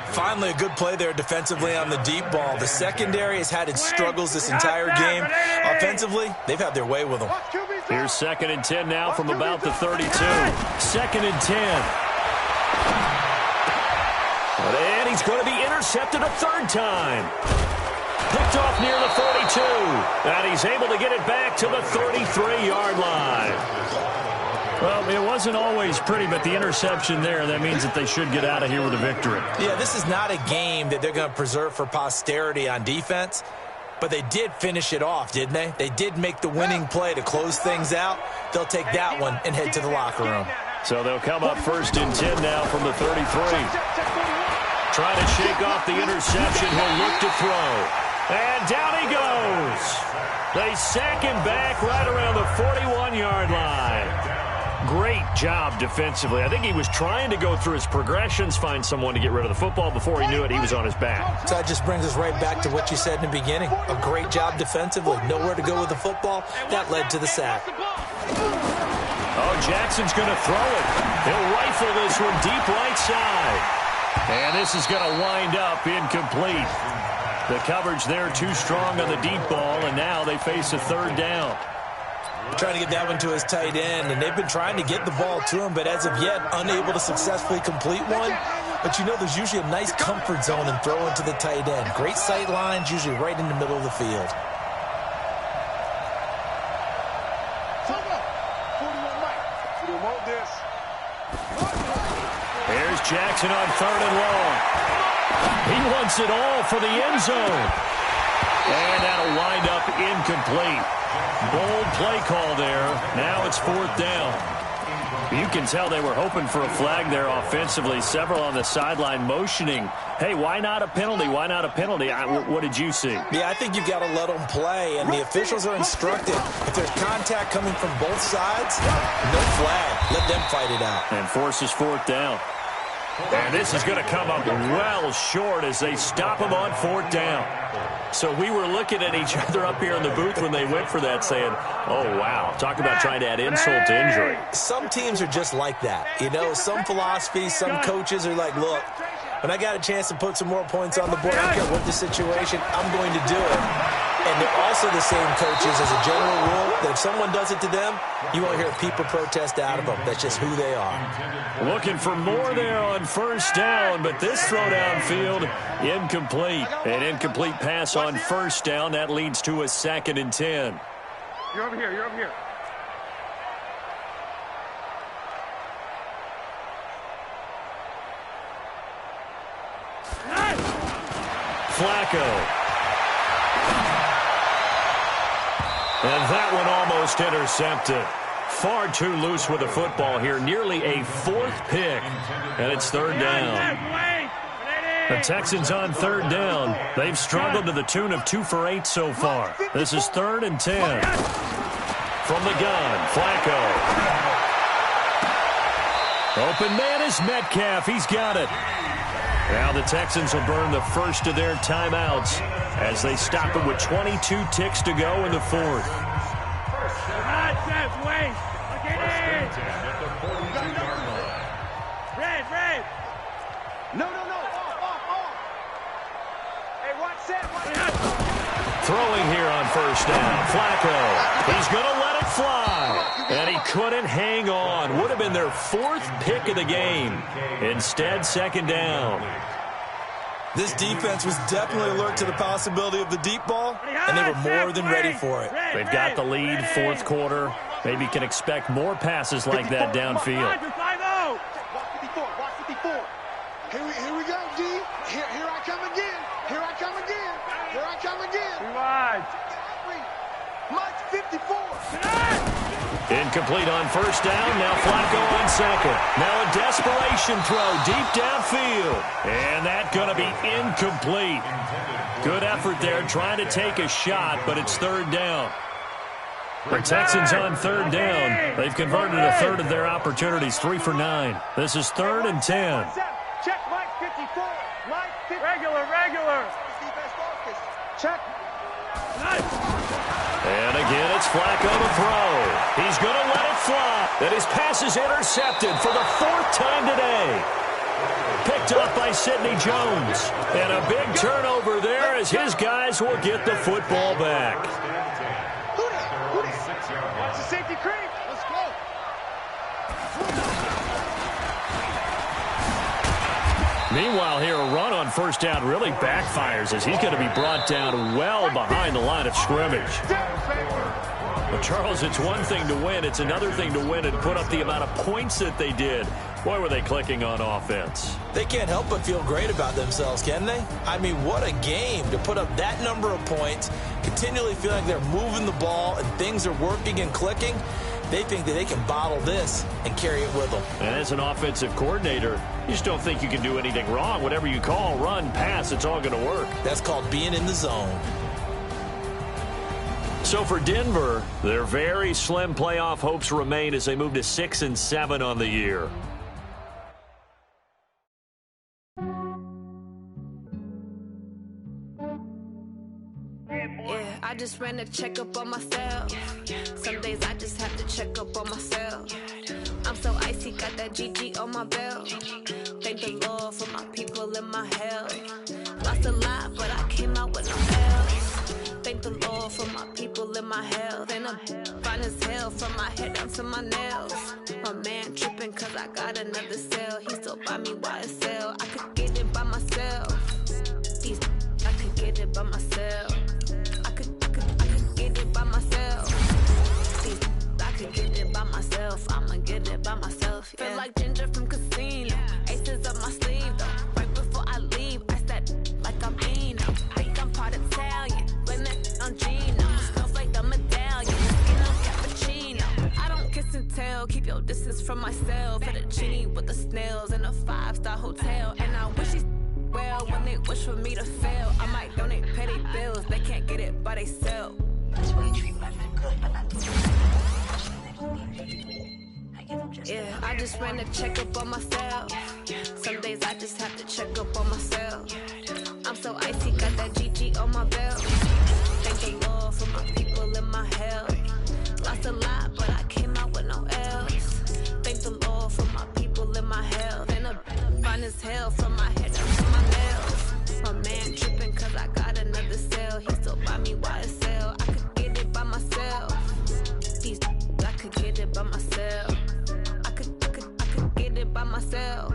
Finally, a good play there defensively on the deep ball. The secondary has had its struggles this entire game. Offensively, they've had their way with them. Here's 2nd and 10 now from about the 32. 2nd and 10. And he's going to be intercepted a third time. Picked off near the 42. And he's able to get it back to the 33-yard line. Well, it wasn't always pretty, but the interception there, that means that they should get out of here with a victory. Yeah, this is not a game that they're going to preserve for posterity on defense, but they did finish it off, didn't they? They did make the winning play to close things out. They'll take that one and head to the locker room. So they'll come up 1st and 10 now from the 33. Trying to shake off the interception. He'll look to throw. And down he goes. They sack him back right around the 41-yard line. Great job defensively. I think he was trying to go through his progressions, find someone to get rid of the football. Before he knew it, he was on his back. So that just brings us right back to what you said in the beginning. A great job defensively. Nowhere to go with the football. That led to the sack. Oh, Jackson's going to throw it. He'll rifle this one deep right side. And this is going to wind up incomplete. The coverage there too strong on the deep ball, and now they face a third down. Trying to get that one to his tight end, and they've been trying to get the ball to him, but as of yet, unable to successfully complete one. But you know, there's usually a nice comfort zone in throwing to the tight end. Great sight lines, usually right in the middle of the field. Here's Jackson on 3rd and long. He wants it all for the end zone. And that'll wind up incomplete. Bold play call there. Now it's 4th down. You can tell they were hoping for a flag there offensively. Several on the sideline motioning. Hey, why not a penalty? Why not a penalty? What did you see? Yeah, I think you've got to let them play, and the officials are instructed. If there's contact coming from both sides, no flag. Let them fight it out. And forces 4th down. And this is going to come up well short as they stop him on 4th down. So we were looking at each other up here in the booth when they went for that saying, oh, wow, talk about trying to add insult to injury. Some teams are just like that. You know, some philosophies, some coaches are like, look, when I got a chance to put some more points on the board, I don't care what the situation, I'm going to do it. And they're also the same coaches as a general rule that if someone does it to them, you won't hear people protest out of them. That's just who they are. Looking for more there on 1st down, but this throw downfield, incomplete. An incomplete pass on 1st down. That leads to a 2nd and 10. You're over here. You're over here. Flacco. And that one almost intercepted. Far too loose with the football here. Nearly a 4th pick. And it's 3rd down. The Texans on 3rd down. They've struggled to the tune of 2 for 8 so far. This is 3rd and 10. From the gun, Flacco. Open man is Metcalf. He's got it. Now the Texans will burn the first of their timeouts as they stop it with 22 ticks to go in the 4th. Red. No. Off. Hey, watch that. Throwing here on 1st down. Flacco. He's going to let it fly. And he couldn't hang on. Would have been their 4th pick of the game. Instead, 2nd down. This defense was definitely alert to the possibility of the deep ball, and they were more than ready for it. They've got the lead, 4th quarter. Maybe can expect more passes like that downfield. Watch 54. Here we go, D. Here I come again. Rewind. Mike's 54. Incomplete on 1st down. Now Flacco on 2nd. Now a desperation throw deep downfield. And that's going to be incomplete. Good effort there trying to take a shot, but it's 3rd down. The Texans on 3rd down. They've converted a 3rd of their opportunities, 3 for 9. This is 3rd and 10. Check Mike 54. Mike 54. Regular. Check. And again, it's Flacco to throw. He's going to let it fly. And his pass is intercepted for the 4th time today. Picked up by Sidney Jones. And a big turnover there as his guys will get the football back. Watch the safety creep. Let's go. Meanwhile here, a run on 1st down really backfires as he's going to be brought down well behind the line of scrimmage. But Charles, it's one thing to win. It's another thing to win and put up the amount of points that they did. Boy, were they clicking on offense. They can't help but feel great about themselves, can they? I mean, what a game to put up that number of points, continually feel like they're moving the ball and things are working and clicking. They think that they can bottle this and carry it with them. And as an offensive coordinator, you just don't think you can do anything wrong. Whatever you call, run, pass, it's all going to work. That's called being in the zone. So for Denver, their very slim playoff hopes remain as they move to 6-7 on the year. Yeah, I just ran a checkup on myself. Some days I just have to check up on myself. I'm so icy, got that GG on my belt. Thank the Lord for my people and my health. Lost a lot, but I came out with no else. Thank the Lord for my people and my health. And I'm fine as hell from my head down to my nails. My man tripping cause I got another cell. He still buy me YSL. I could get it by myself. I could get it by myself. I could get it by myself. I could get it by myself. I'ma get it by myself. Yeah. Feel like Ginger from Casino. Ace from myself. At a genie with the snails in a 5-star hotel. And I wish these well when they wish for me to fail. I might donate petty bills, they can't get it by themselves. That's why you treat women good, but not yeah, I just ran a checkup on myself. Some days I just have to check up on myself. I'm so icy, got that GG on my belt. Thank the Lord for my people in my health. Lost a lot, but I came out with no else. Thank the Lord for my people in my health. And a fine as hell from my head down to my nails. My man tripping cause I got another cell. He still buy me YSL. I could get it by myself. These I could get it by myself. I could get it by myself.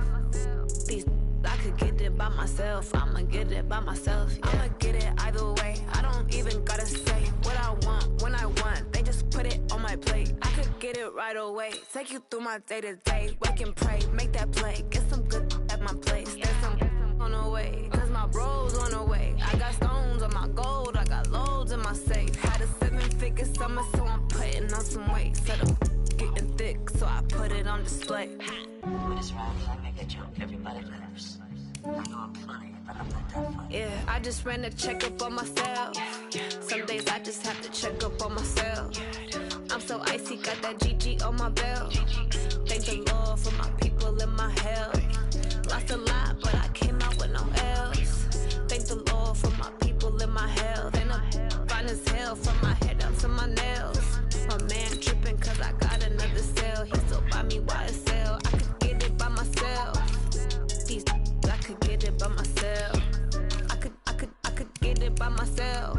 These I could get it by myself. I'ma get it by myself. Yeah. I'ma get it either way. I don't even gotta say what I want when I want. They just put it on my plate. I could get it right away. Take you through my day to day. Wake and pray, make that play. Get some good at my place. There's some on the way. Cause my bros on the way. I got stones on my gold. I got loads in my safe. Had a 7-figure summer, so I'm putting on some weight. Set up getting thick, so I put it on display. With this round, I make a joke. Everybody laughs. I know I'm funny, but I'm not that funny. Yeah, I just ran a checkup on myself. Some days I just have to check up on myself. I'm so icy, got that GG on my belt. Thank the Lord for my people in my health. Lost a lot, but I came out with no else. Thank the Lord for my people in my health. And I'm fine as hell from my head down to my nails. My man tripping cause I got another cell. He still buy me YSL. I could get it by myself. These I could get it by myself. I could get it by myself.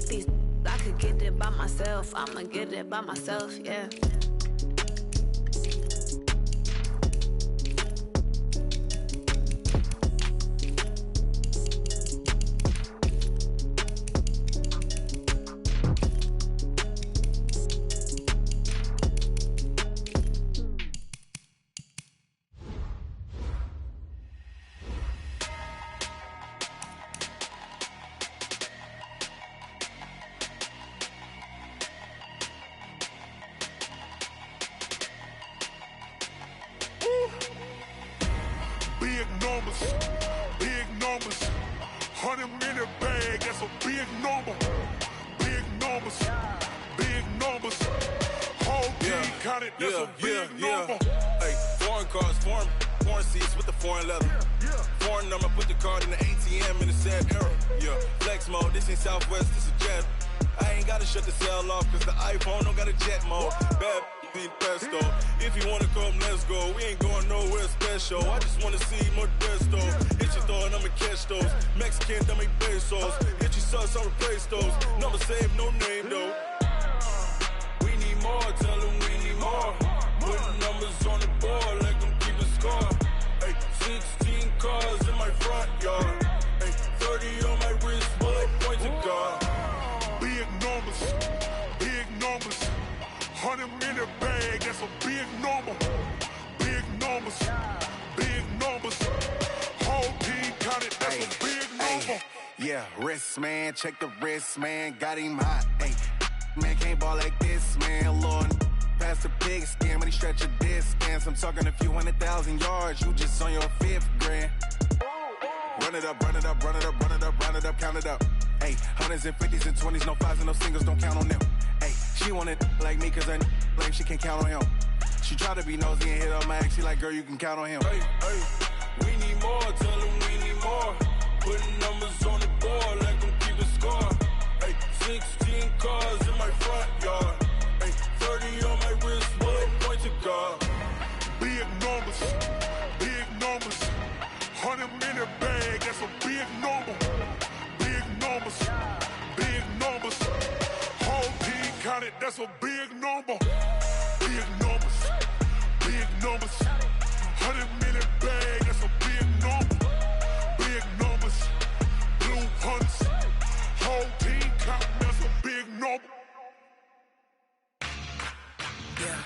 These I could get it by myself. I'ma get it by myself, yeah. Big numbers, 100-minute bag, that's a big number. Big numbers, whole team counted, that's a big number. Hey, foreign cars, foreign seats with the foreign leather. Foreign number, put the card in the ATM in the sad era. Yeah, flex mode, this ain't Southwest, this is jet. I ain't gotta shut the cell off, cause the iPhone don't got a jet mode. Bad be pesto. If you wanna come, let's go. We ain't going nowhere special. I just wanna see Modesto. Hit your thought, I'ma catch those. Mexican, I make pesos. Hit your sus, I'll replace those. Number saved, no name though. We need more, tell them we need more. Putting numbers on the board, like them keep a score. Hey, 16 cars in my front yard. Hey, 30 on my wrist, bullet point to God. Big numbers, 100-minute bag, that's a big number. Big numbers, whole team counted, that's a big number. Yeah, wrist man, check the wrist man, got him hot. Hey, man can't ball like this, man. Lord, past the pig skin, when he stretch a distance. I'm talking a few 100,000 yards, you just on your 5th grand. Run it up, count it up. Hey, 100s and 50s and 20s, no 5s and no singles, don't count on them. Hey, she want it like me, cause her lame, she can't count on him. She try to be nosy and hit up my ex, she like, girl, you can count on him. Hey, we need more, tell them we need more. Putting numbers on the board, like them keep a score. Hey, 16 cars in my front yard. Hey, 30 on my wrist, bullet point to God. Big numbers, 100-minute bag, that's a big number. Big numbers, whole team counted, that's a big number. Big numbers, 100-minute bag, that's a big number. Big numbers, blue hunts, whole team counting, that's a big number. Yeah.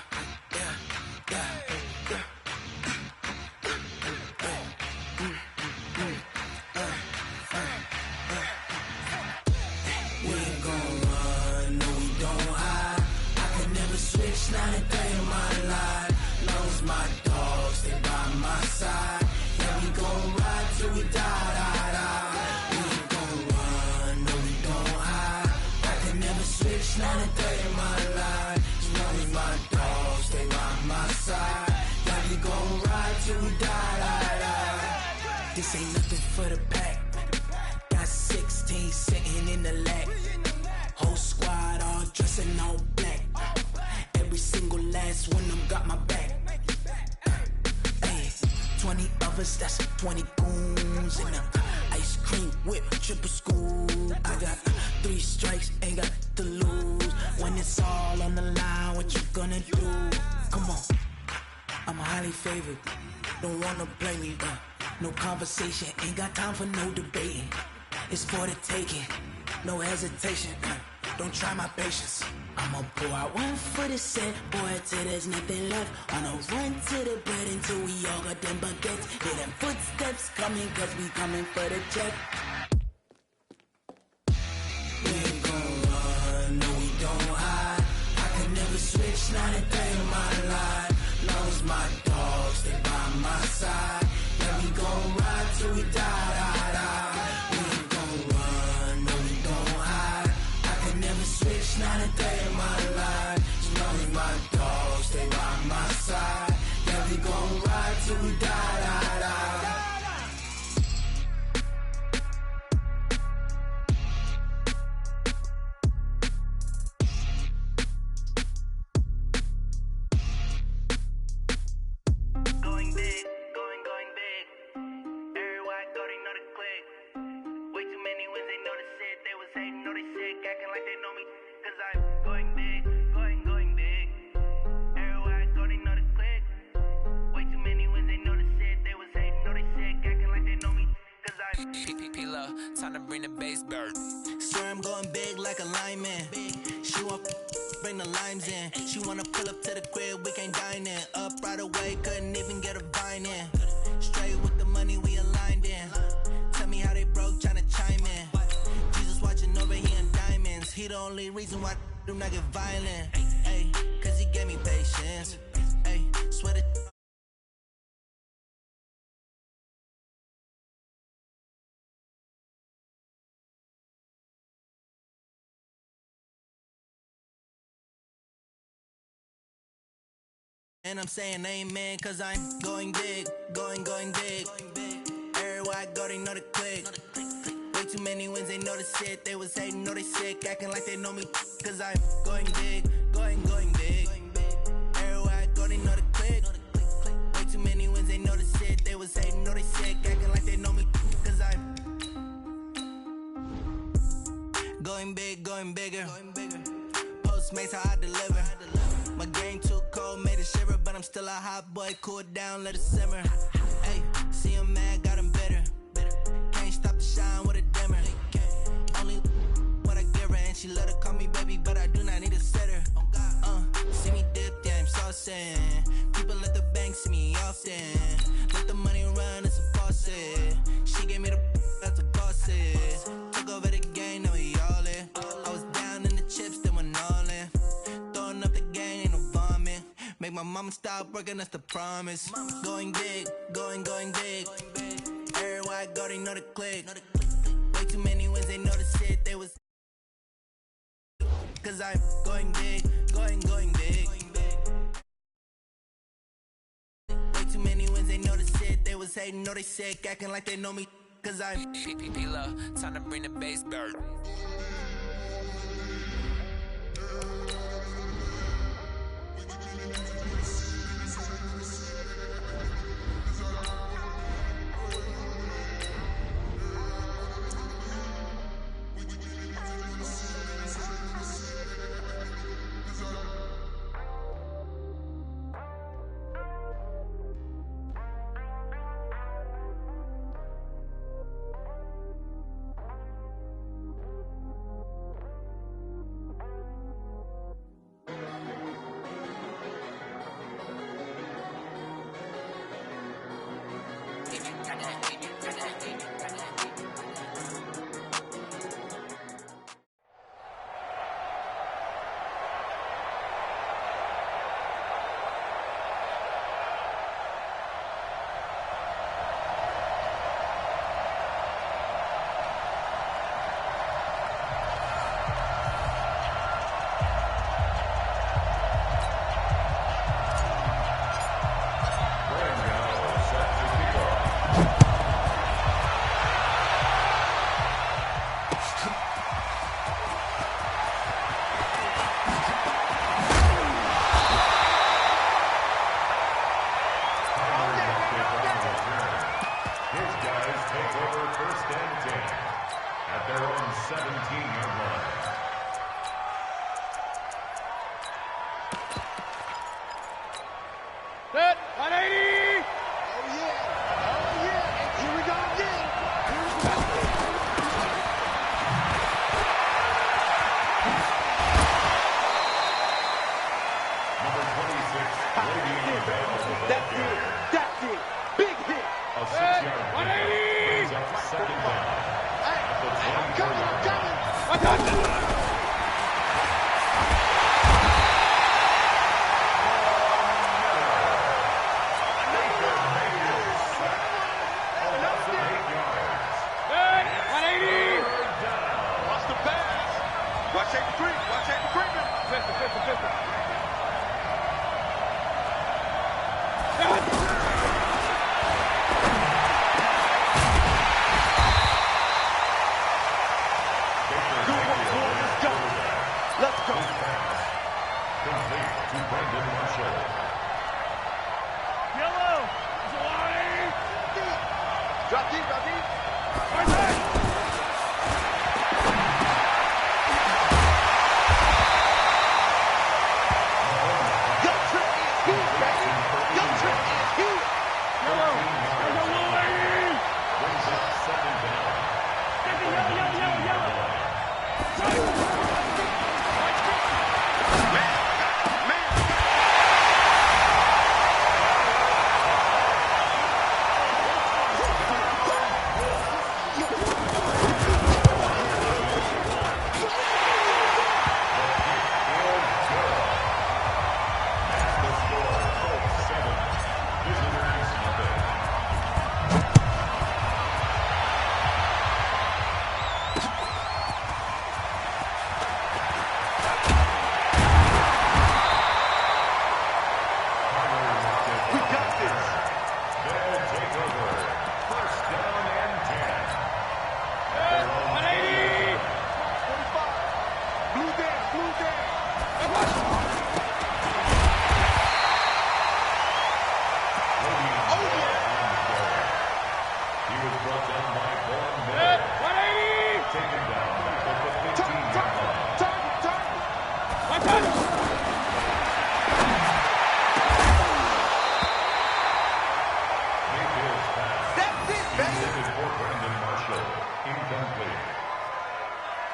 Not a day in my life, no. switch, not a day in my life. As long as my dogs stay by my side, yeah, we gon' ride till we die. This ain't nothing for the pack. Got 16 sitting in the lap. Whole squad all dressing all black. Every single last one of them got my back. 20 of us, that's 20 goons in a ice cream whip, triple school. I got 3 strikes, ain't got to lose. When it's all on the line, what you gonna do? Come on, I'm highly favored. Don't wanna blame me, no conversation, ain't got time for no debating. It's for the taking, no hesitation. Don't try my patience. I'ma pour out one for the set, boy, till there's nothing left. On a run to the bread until we all got them baguettes. Hear them footsteps coming, cause we coming for the check. We ain't gon' run, no we don't hide. I could never switch, not a day in my life. Long as my dogs stay by my side, yeah, we gon' ride till we die. We ain't gon' run, no we don't hide. I could never switch, not a day in my life. As long as my dogs stay by my side, yeah, we gon' ride till we die. Going big, going big. Everywhere I go, they know the click. Way too many wins, they know the shit. They was hating, know they sick, acting like they know me. Cause I'm going big, going big. Everywhere I go, they know the click. Way too many wins, they know the shit. They was hating, know they sick, acting like they know me. Cause I'm P-P-P-Love, time to bring the bass bird. Swear I'm going big like a lineman. She want bring the limes in. She wanna pull up to the crib, we can't dine in. Up right away, couldn't even get a vine in. Straight with the money we aligned in. Tell me how they broke, tryna chime in. Jesus watching over here in diamonds. He the only reason why do not get violent. Ay, cause he gave me patience. Ay, swear to and I'm saying amen, cause I'm going big, going big. Everywhere I go, they know the click. Way too many wins, they know the shit. They was hating, know they sick, acting like they know me. Cause I'm going big, going big. Everywhere I go, they know the click. Way too many wins, they know the shit. They was hating, know they sick, acting like they know me. Cause I'm going big, going bigger. Postmates, how I deliver. My game too cold, made it shiver, but I'm still a hot boy. Cool it down, let it simmer. Hey, see him mad, got him bitter. Can't stop the shine with a dimmer. Only what I give her, and she let her call me baby, but I do not need a sitter. See me dip, yeah, I'm saucing. People at the bank see me often. Let the money run, it's a faucet. She gave me the that's a bosses. Took over the game, now we all in. I was down in the chips, then went all in. Throwing up the gang, ain't no vomit. Make my mama stop working, that's the promise. Going big, going big. Everywhere I go, they know the click. Way too many wins, they know the shit. They was cause I'm going big, going big. Way too many wins, they know the shit. They was hating, know they sick, acting like they know me. Cause I'm P-P-P-Love, time to bring the bass bird. Watch shape the creep. Watch shape the creep. Pistol. Let's go. Complete to Brandon Marshall. Yellow. Drop deep. Right side. Your trick is here, baby. Your trick is here. Yellow. Brings up second down. Yellow.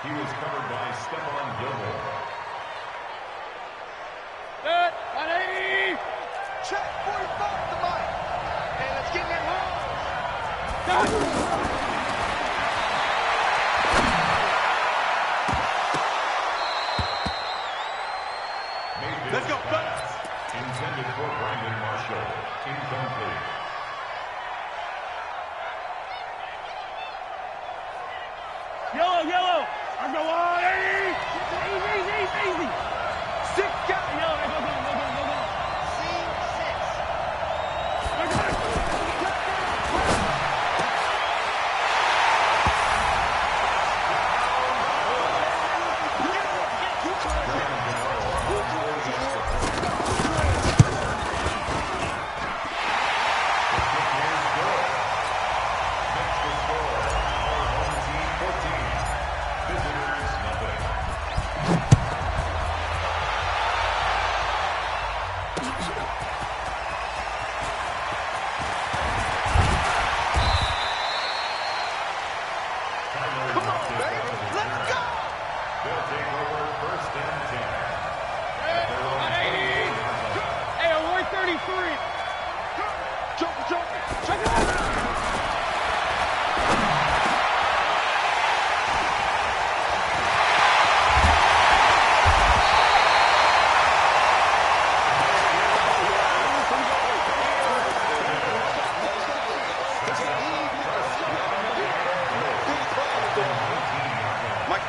He was covered by Stephon Gilmore. Good. 180. Check 45 the mic. And let's get that home. Let's go, fellas. Intended for Brandon Marshall. Incomplete. Yellow. I'm going 180. Easy. 6 count. Yellow. Go. Scene 33. Joker. Check it out. Mike's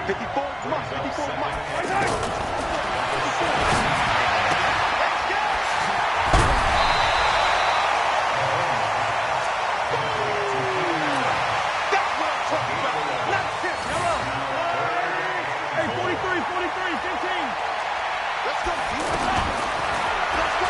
54's Mike. That's what I'm talking about. Let's hit. Hey, 43, 15. Let's go, D. Let's go.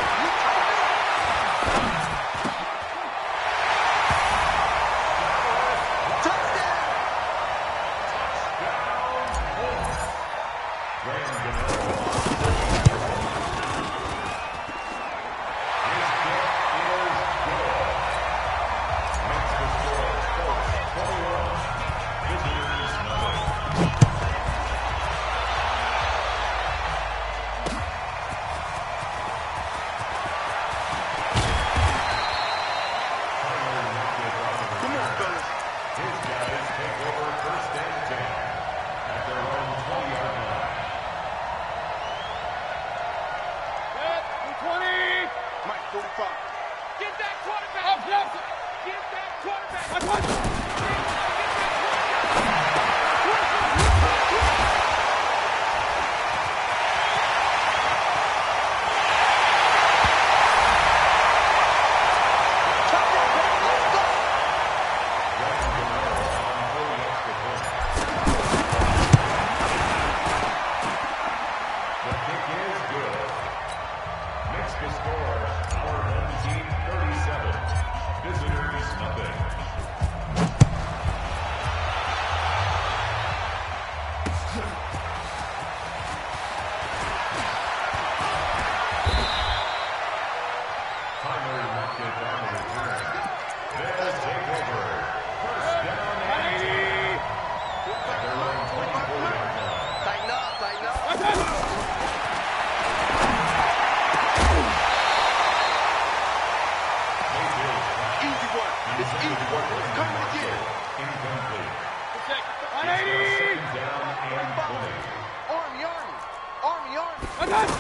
Mayfield's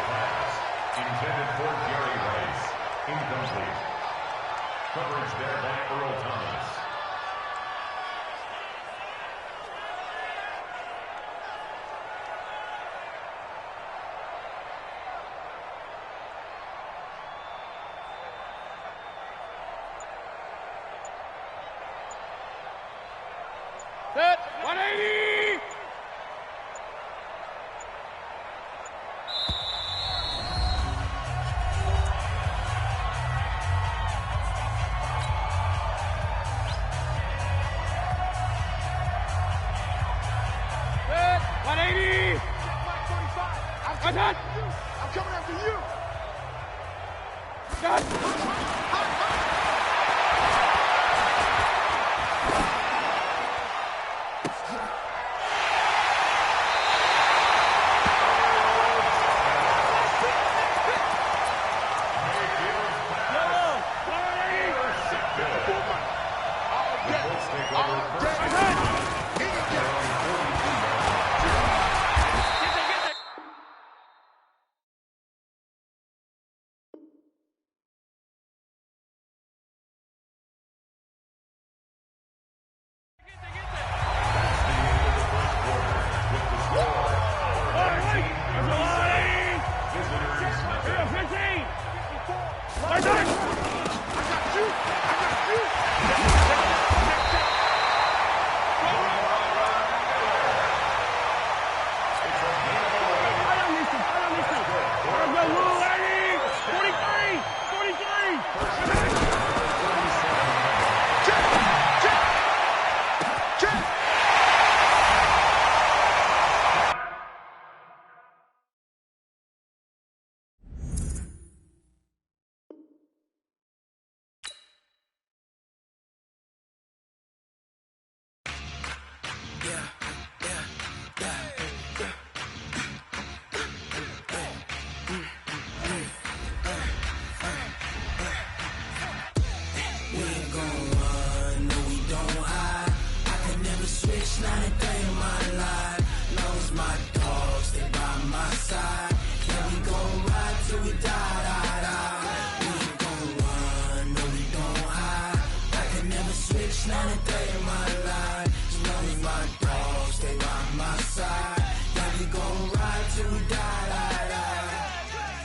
pass, intended for Jerry Rice, incomplete. Coverage there by Earl Thomas. Set, 180! Set, 180! I'm coming after you!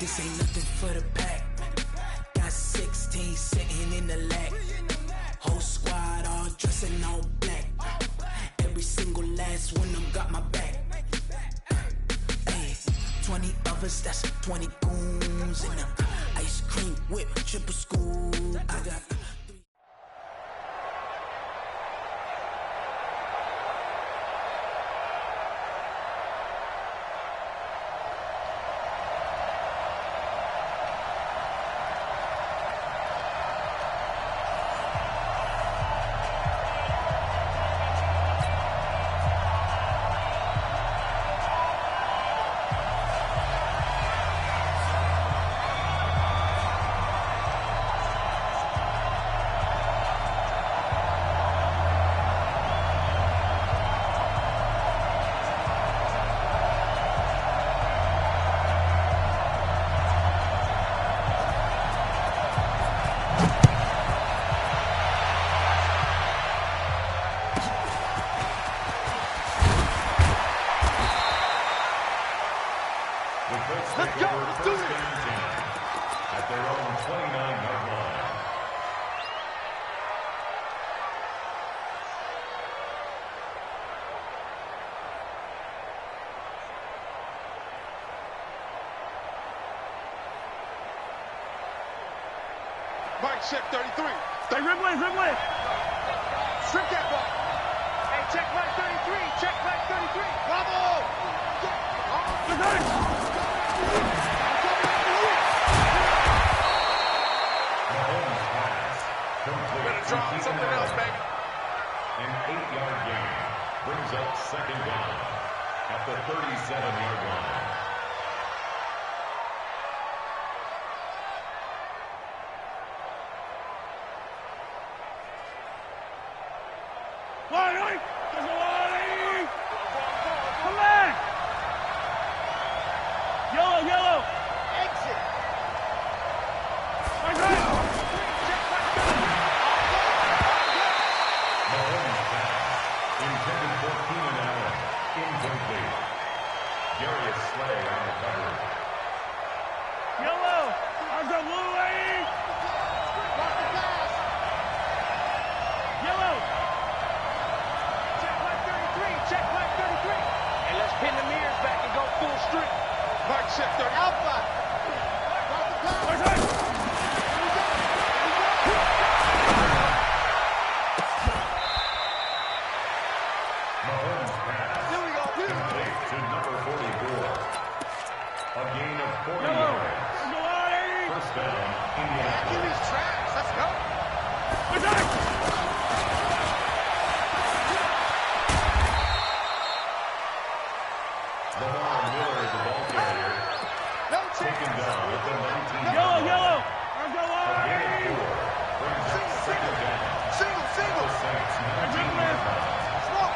This ain't nothing for the pack. Got 16 sitting in the lag. Whole squad all dressing all black. Every single last one of them got my back. Hey, 20 of us, that's 20 goons in them. Ice cream whip, triple scoop. I got Let's go, let's do it! At their own 29-yard line. Mike, check 33. Hey, Ripley! Strip that ball. Hey, check Mike 33. Check Mike 33. Bravo! Better draw something else, baby. An 8-yard gain brings up second down at the 37-yard line. Jimmy's trash. Let's go. Lamar Miller is the ball carrier. No chance. Taken down at the 19. Yellow. A gain of 4 brings up second down. Single. The Saints 19 yard line. Slow.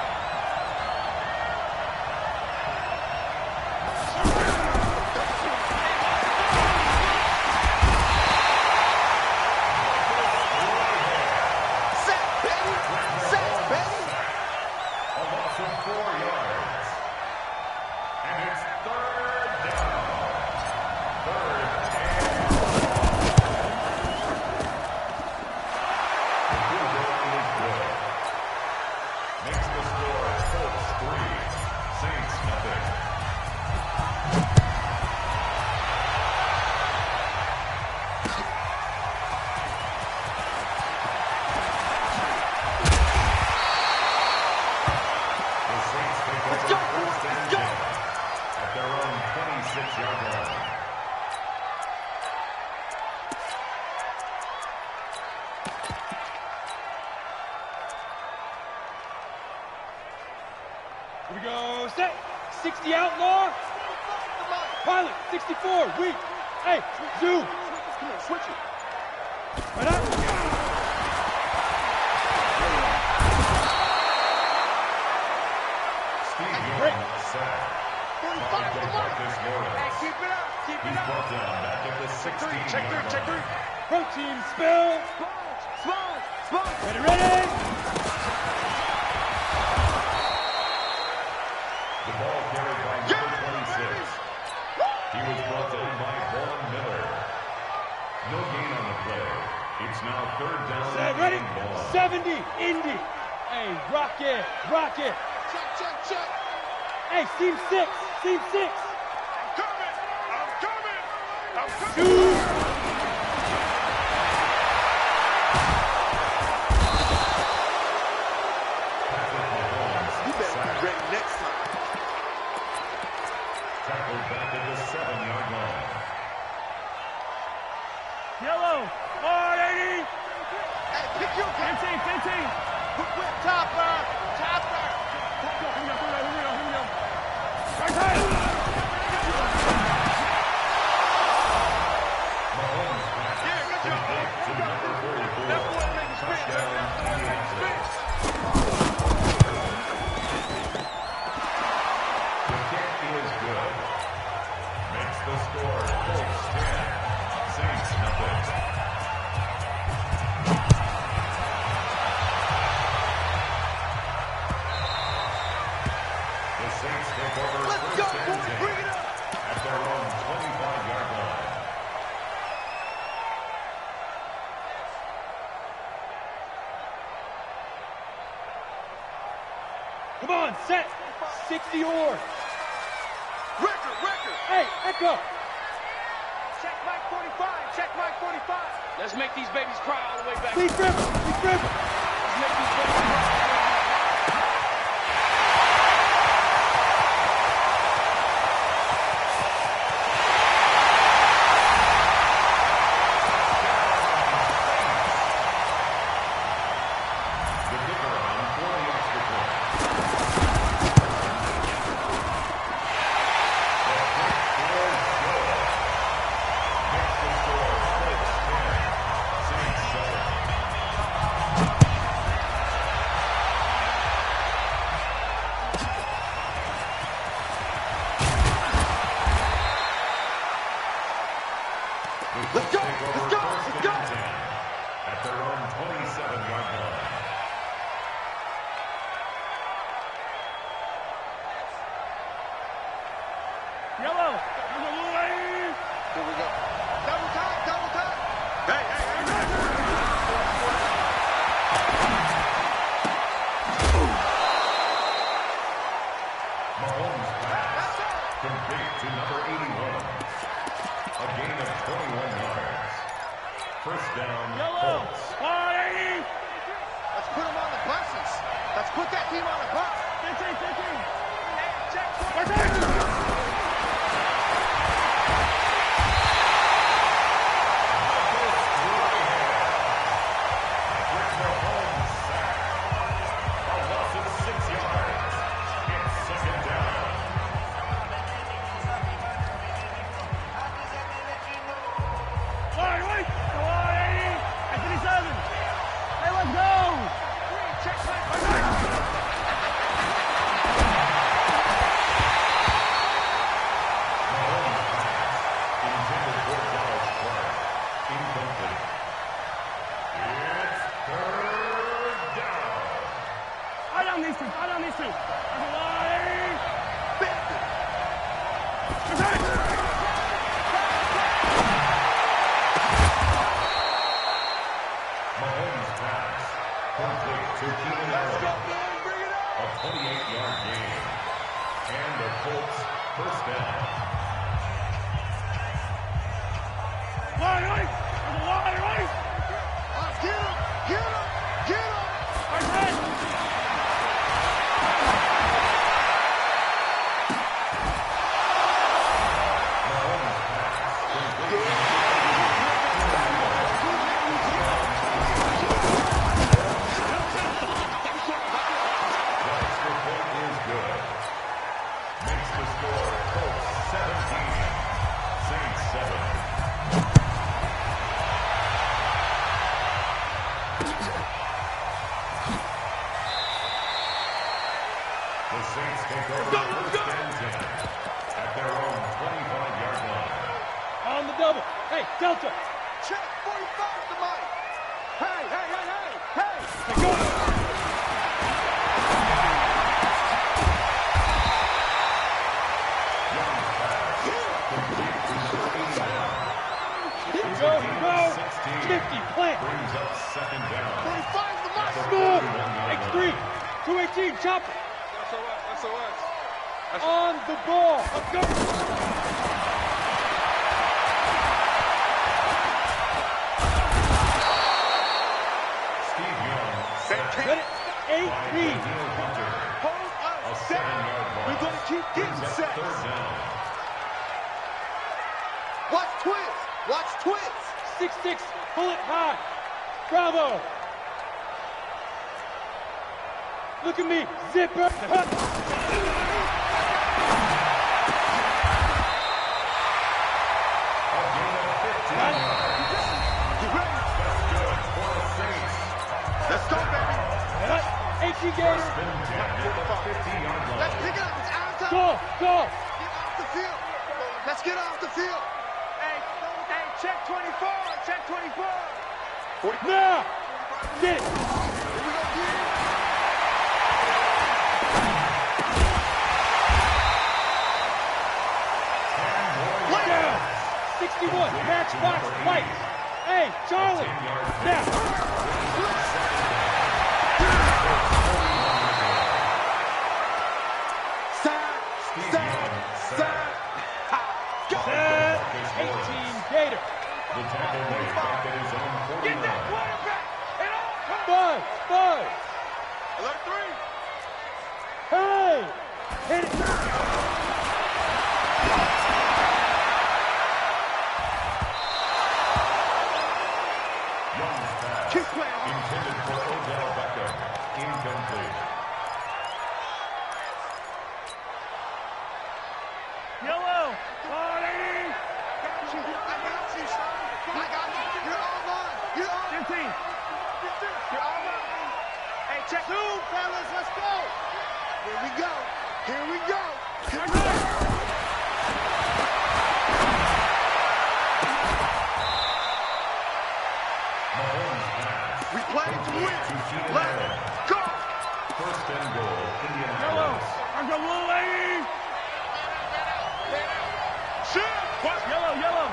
Set, baby. A loss of 4 yards. And it's third down. Third and the field goal is good. Makes the score Colts 3, Saints nothing. The Saints take over first and 10 at their own 26-yard line. Here we go. Set. 60 outlaw. Pilot. 64. Weak. Hey, zoom. Come on, switch it. Right up. Steve Break. Young sack. 45 Five to the contact mark. this morning. Hey, keep it up. He's brought down back at the 16-yard line. Protein spill. Sponge. Ready. The ball carried by number 26. He was brought down by Vaughn Miller. No gain on the play. It's now third down Set. Ready. and ball. 70. Indy. Hey, rock it. Check. Hey, seam 6. I'm coming. Two. Patrick Mahomes You better sacked. be ready next time. Tackled back at the 7-yard line. Yellow. 480. Hey, pick your guy. 15. Whip, topper. Right side. Mahomes pass. Complete to number 44. Touchdown, Indianapolis. The kick is good. Makes the score Colts 10, Saints nothing. The Saints take over Let's first go, and boys. 10 Bring it up. at their own 25-yard line. Come on, set. 60 or. Record. Hey, echo. Check Mike 45. Let's make these babies cry all the way back. Please grip. Let's make these babies cry. The kicker on for the extra point. The kick is good. Makes the score Colts 10, Saints 7. Let's go. Take over first and 10 at their own 27-yard line. Yellow. Here we go. Double time. Hey. Mahomes pass. Complete to number 81. A gain of 21 yards. First down, Colts. 480. Let's put them on the buses. Let's put that team on the bus. 15. Right side. to Keenan Allen. A 28-yard gain. And the Colts first down. Line right! There's a line right! Get him! Get him! Get him! Delta! Check 45 to Mike! Hey, hey, hey, hey, hey! Hey, go! Go, go! 50, plant! Brings up second down. 45 to Mike! Smooth! X3! 218, chop! SOS. On the ball! Let's go! Ready? 8 feet. Hold us set. We're going to keep getting set. Watch twins. Watch twins. 6-6. Pull it high. Bravo. Look at me. Zipper. Let's go, baby. 18 games. Let's pick it up. It's our time. Go, go. Get off the field. Let's get off the field. Hey, check 24. Check 24. Now. Get it. Here we go, kid. Down. 61. Matchbox fight. Hey, Charlie. Now. Set. 18 Gator. The tackle made back at his own 49. Get that quarterback. Hit on. Five. Alert 3. Hey. Hit it. Young's pass. Kick play. Intended for Odell Beckham. Incomplete. Yellow. I got you. You're online. You're on. 15. You're online. Hey, check 2, fellas. Let's go. Here we go. Here we go. Mahomes pass. We play to win. To Keenan Let's Allen. go. First and goal. Yellow. Indianapolis. I'm going blue, lady. Shit. Yellow.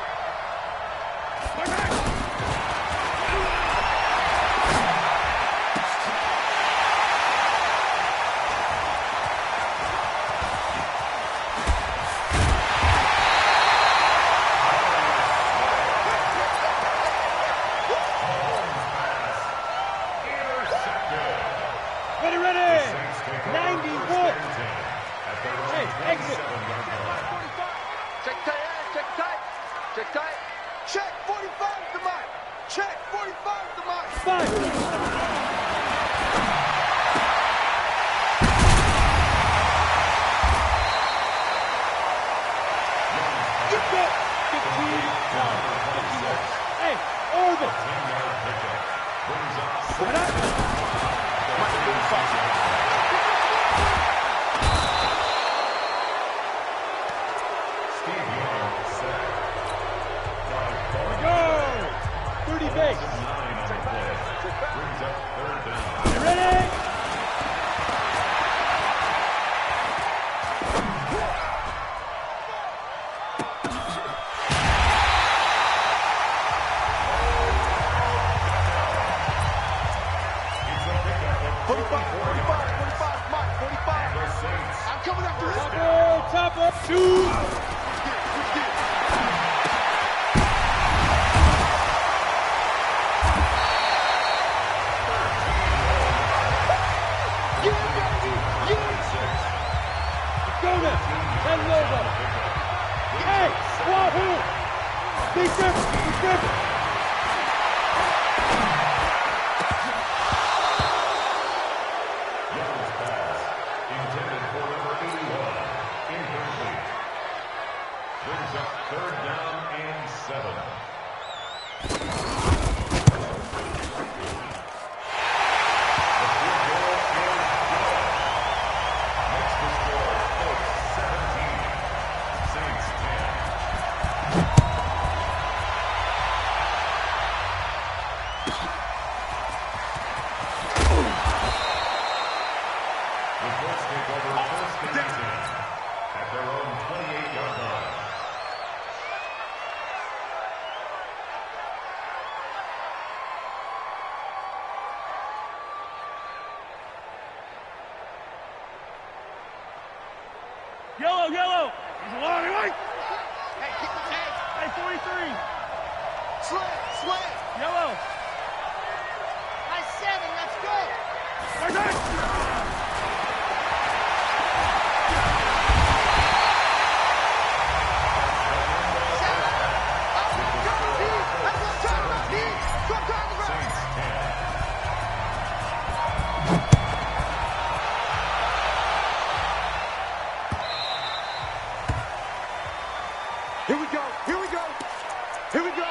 Ready. 90 Wolf. Hey, exit. Check tight. Check 45 to Mike. Check 45 to Mike. 5. Get that. 15. Hey, orbit. Set up. Go. 30 base. Ready? It's a pickup of 2. Go now. 10 Lobo. Hey, Wahoo! Be different. Be different. Young's pass, intended for number 81, incomplete. Brings up 3rd down and 7. The field goal is good. Makes the score Colts 17, Saints 10. The Colts take over 1st and 10 at their own 28-yard line. Yellow, yellow. There's a lot of light. Hey, 43. Slant. Yellow. Nice 7, let's go. Right back. Here we go. Here we go. Here we go.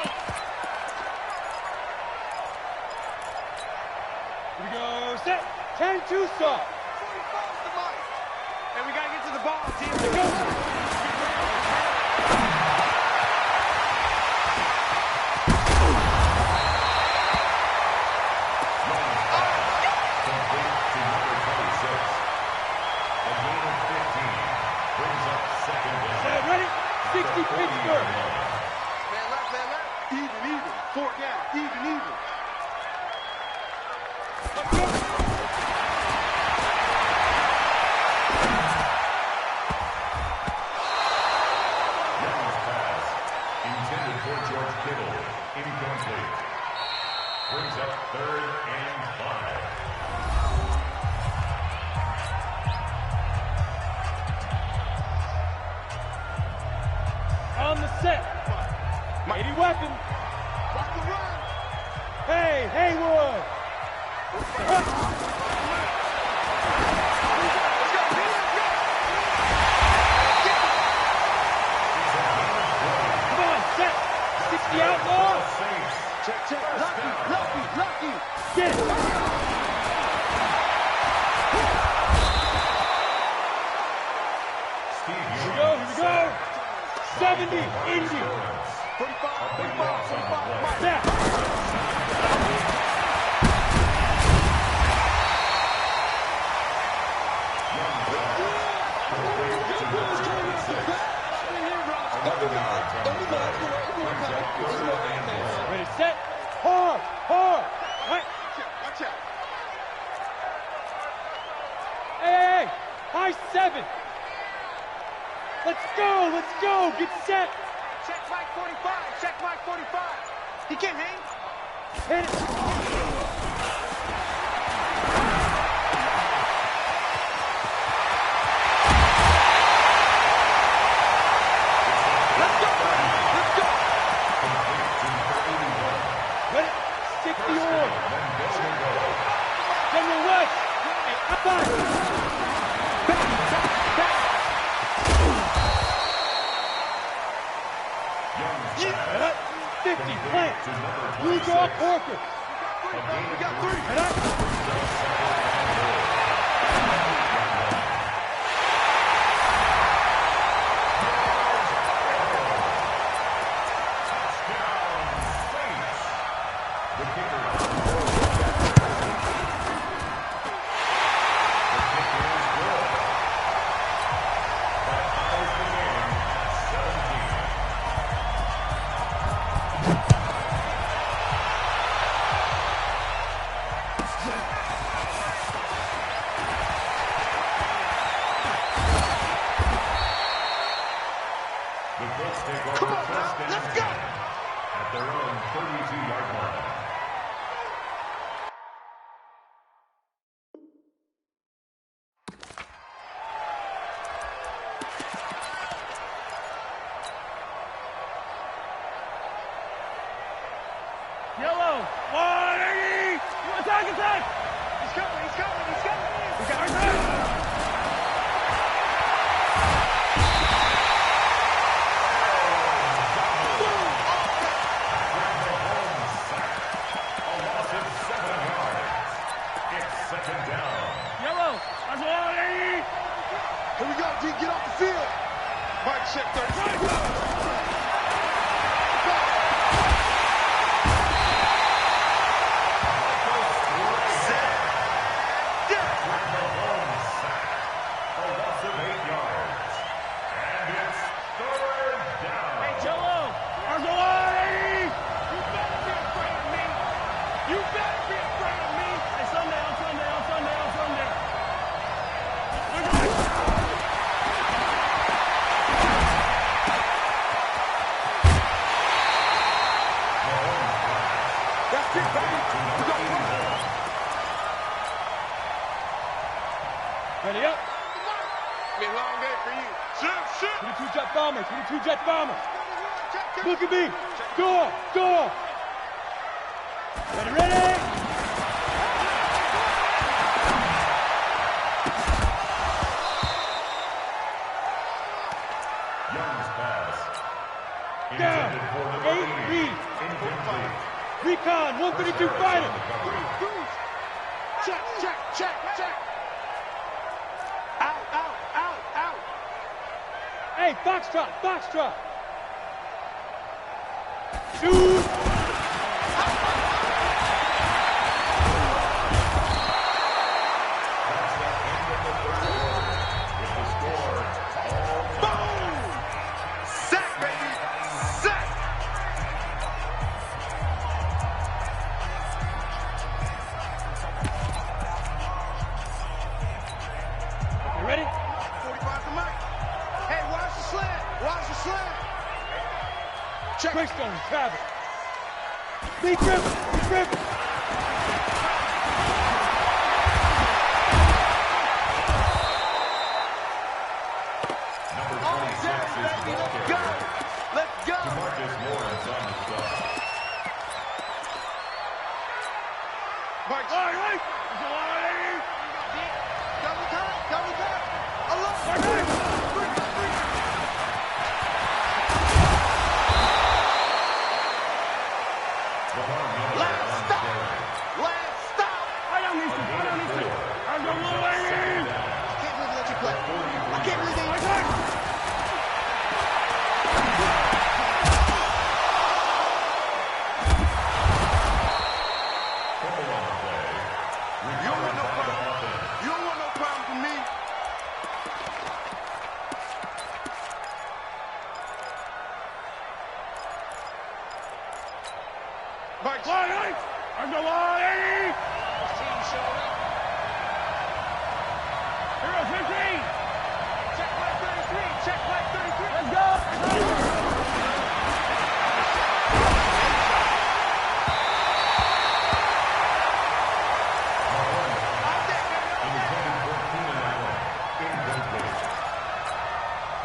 Here we go. Set. 10-2 stop. And we got to get to the ball, team. Let's go. Complete to number 26. A gain of 15 brings up 2nd down. Set. Ready? 60 Pittsburgh. Man left. Even. 4 down. Even. Let's go. Young's pass, intended for George Kittle, incomplete. Brings up 3rd and 5. On the set. Mighty weapon. Watch the run. Hey, Haywood. Come on, set. 60 outlaw. Check. Lucky. Get it. Here we go. 70, Indy. 45. Set. Ready, set. Hard. Right. Watch out. Hey. High 7. Let's go. Get set. Check Mike 45. He can't hang. Hit it. Let's go. Ready? 60 on. General West. Hey, up on. Back. 50, plant. Blue dog, Porker. We got 3. Head up. 180! Attack, attack! He's coming, he's coming, he's coming! He's got our time! Second down. Yellow, that's 180! Here we go, D, get off the field. Mike, check 30. Ready up. Be a long day for you. Shoot. 22 jet bombers, 22 jet bombers. Look at me. Door. Ready. Young's pass. Down. 8 read. Recon, 132 fighter. Check. Out. Hey, Foxtrot. Shoot. Sack, baby. Sack. You ready? 45 to Mike. Hey, watch the slant. Check. Greystone, Travis. Be driven. Number 26 is Let's go. Marcus Lawrence on the stop. Mike. Right. Double time. I love it. Last stop. I don't need to. I'm going away. I can't believe they let you play. I can't believe they let you play. You don't want no problem from me. Mike. I'm going away. Team showed up. Hero 15. Check play 33. Let's go.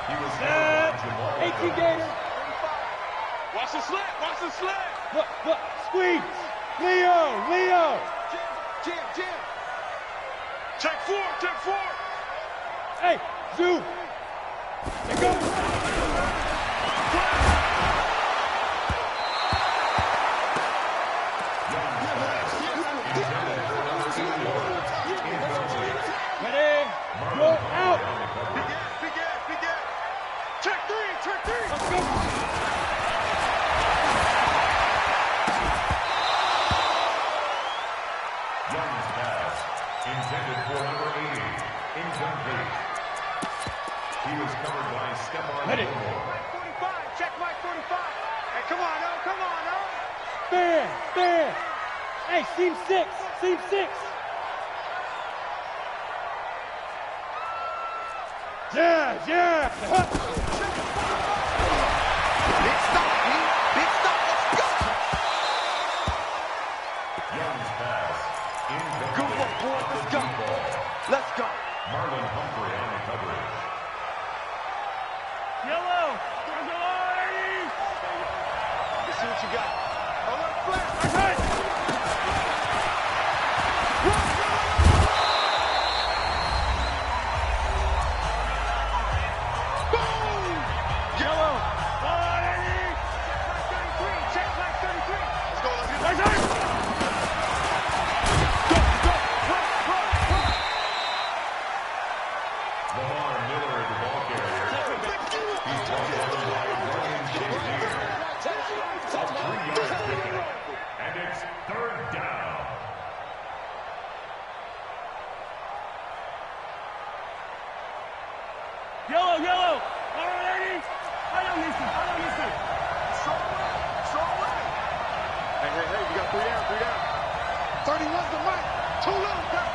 He was 18 Gator. Watch the slant. Look. Squeeze. Leo. Jam. Check four. Hey, zoom. There go. Ready. Go out. Begin. Check three. Let's go. Young's pass, intended for number 80, incomplete. He was covered by Stephon Ready. Gilmore. 45. Check Mike 45. Hey, come on, no. Fair. Hey, seam six. Yeah. Big stop. Let's go. Young's pass, incomplete. Good boy, let's go. Let's go. Marlon Humphrey on the coverage. Yellow. Let's see what you got. Oh, look, flare. Okay. 31's the mic. Too low, back.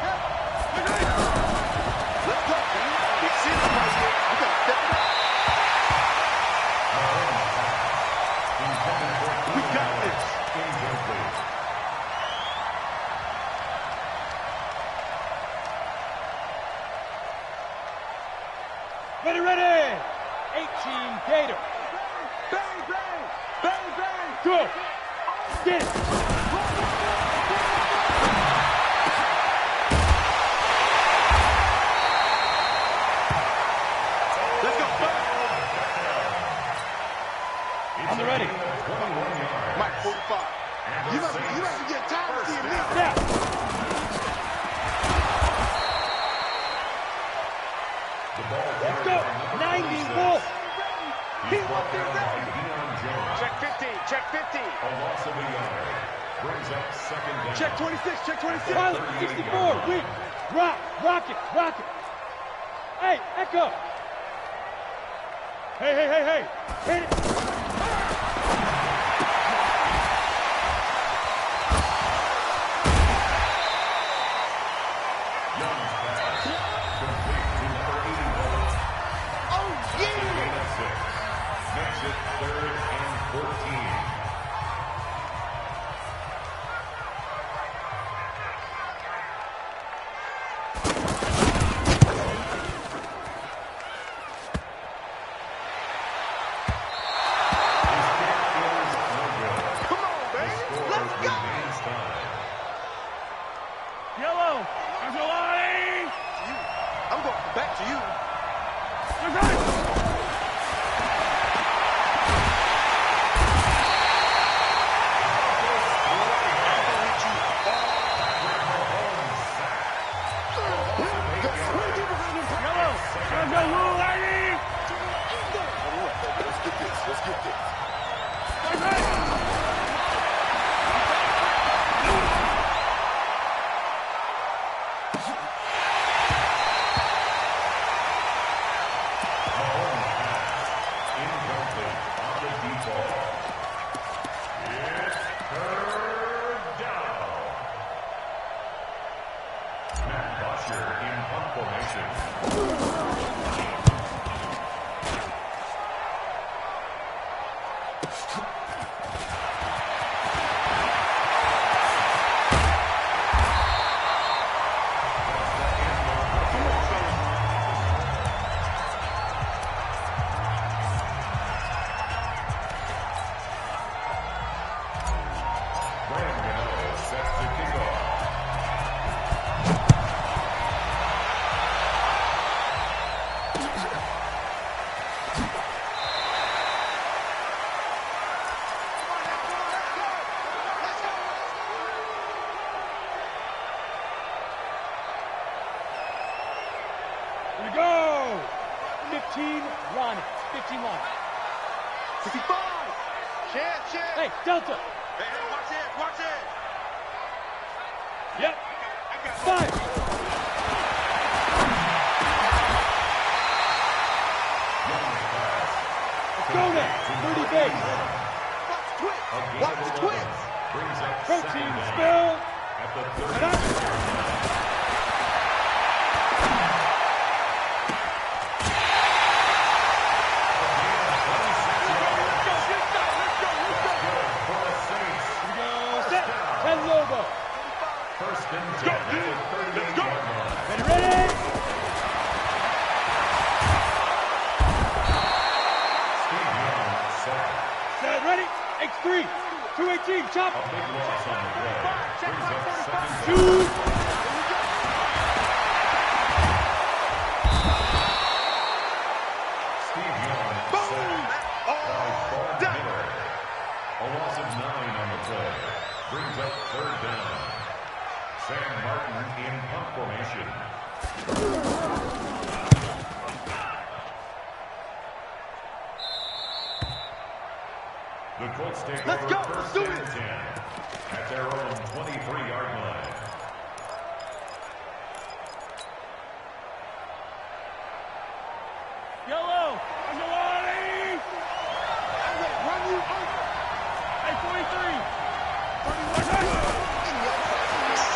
Let's go, man. Big city right here. We got to step it up. We got this. Ready. 18 Gator. Bang. Good. Get it. Let's go. On the ready. Mike 45. You must be getting tired of seeing me. Yeah. Let's go. 90 Wolf. Check 50. A loss of a yard. Brings up second down. Check 26. Pilot 64. Weak. Rock it. Hey, Echo. Hey. Hit it. Young's pass. Complete to number 81. Oh, yeah. Gain of 6. Makes it 3rd and 14. Yellow. Angelani. I'm going back to you. Let's get this. Here we go. 15 line. 55. Chance. Hey, Delta. Hey, watch it. Yep. 5. Let's go now. 30 base. Watch the twins. Protein spill. And up. First and 10. Let's go. Ready? Set, ready? X3. 218, chop. A big loss on the play. Brings up second down. Shoot. Steve Young sacked by Vaughn Miller. A loss of 9 on the play. Brings up 3rd down. Sam Martin in punt formation. The Colts take over first and 10 at their own 23-yard line. Yellow. Angelani. I'm going to run you over. Hey, 43. 31.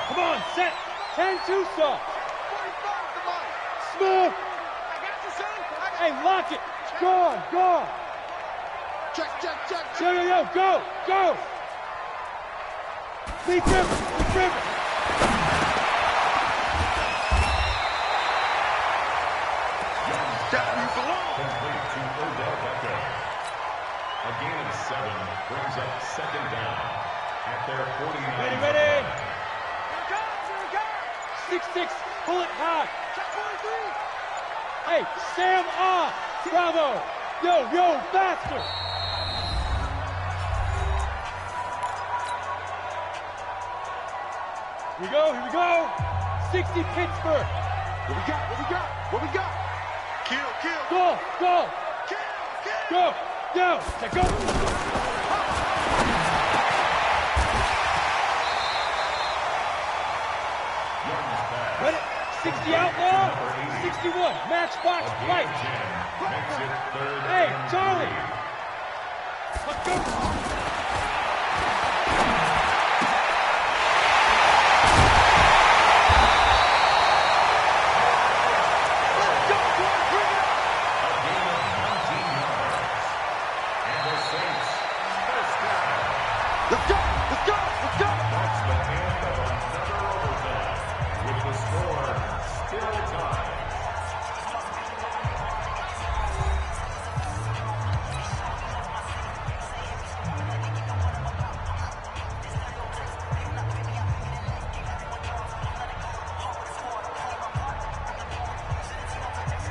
Come on, set. 10-2 stop. Smooth. Hey, lock it. Go, go. Check. Yo, go, go. Lead driven. Complete to Odell Beckham. A gain of 7 brings up second down at their 49. Ready. 6-6, pull it high. Hey, Sam off. Bravo. Yo, faster. Here we go. 60 Pittsburgh. What we got? Kill. Go. Kill. Go. Go. Ready? 60 outlaw. 61. Matchbox right. Hey, Charlie. Let's go. Let's go. That's the end of another overtime with the score still tied.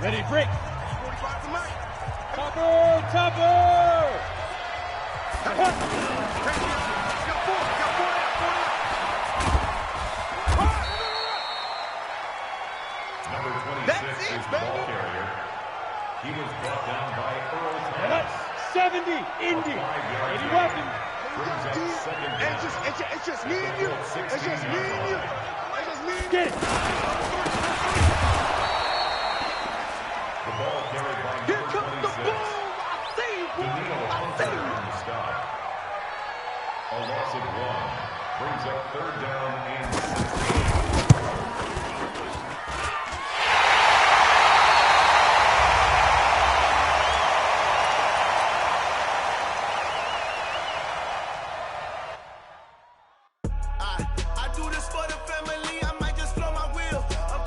Ready, break. 45 for Mike. Topper. Number 26 is the ball carrier. He was brought down by Earl Thomas. 70, Indy. 80 weapons. Brings up second down. It's just me and you. Get it. The ball carried by Here number comes the 26. boom. I see you, boy. Danilo Hunter on the stop. A loss of 1 brings up third down and 16. I do this for the family, I might just blow my wheel. I'm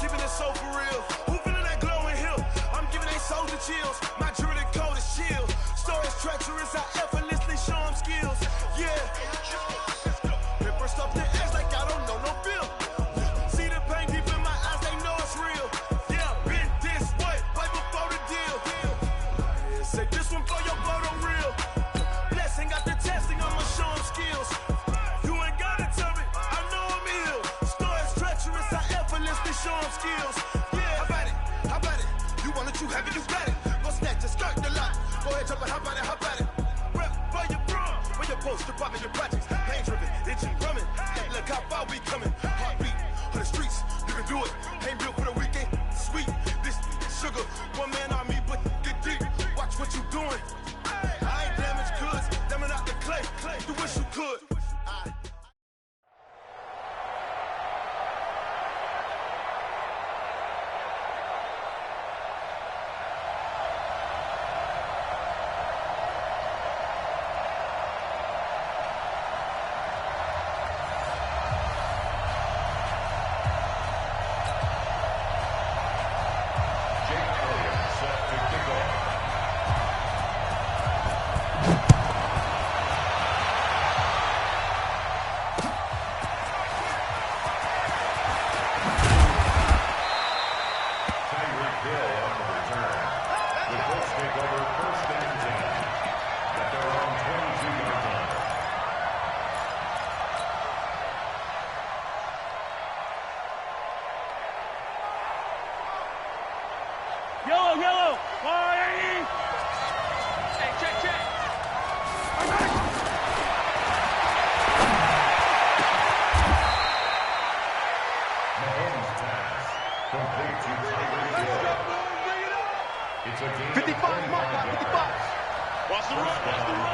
That's a gain 55, Mike, 55. Watch the run, watch the run.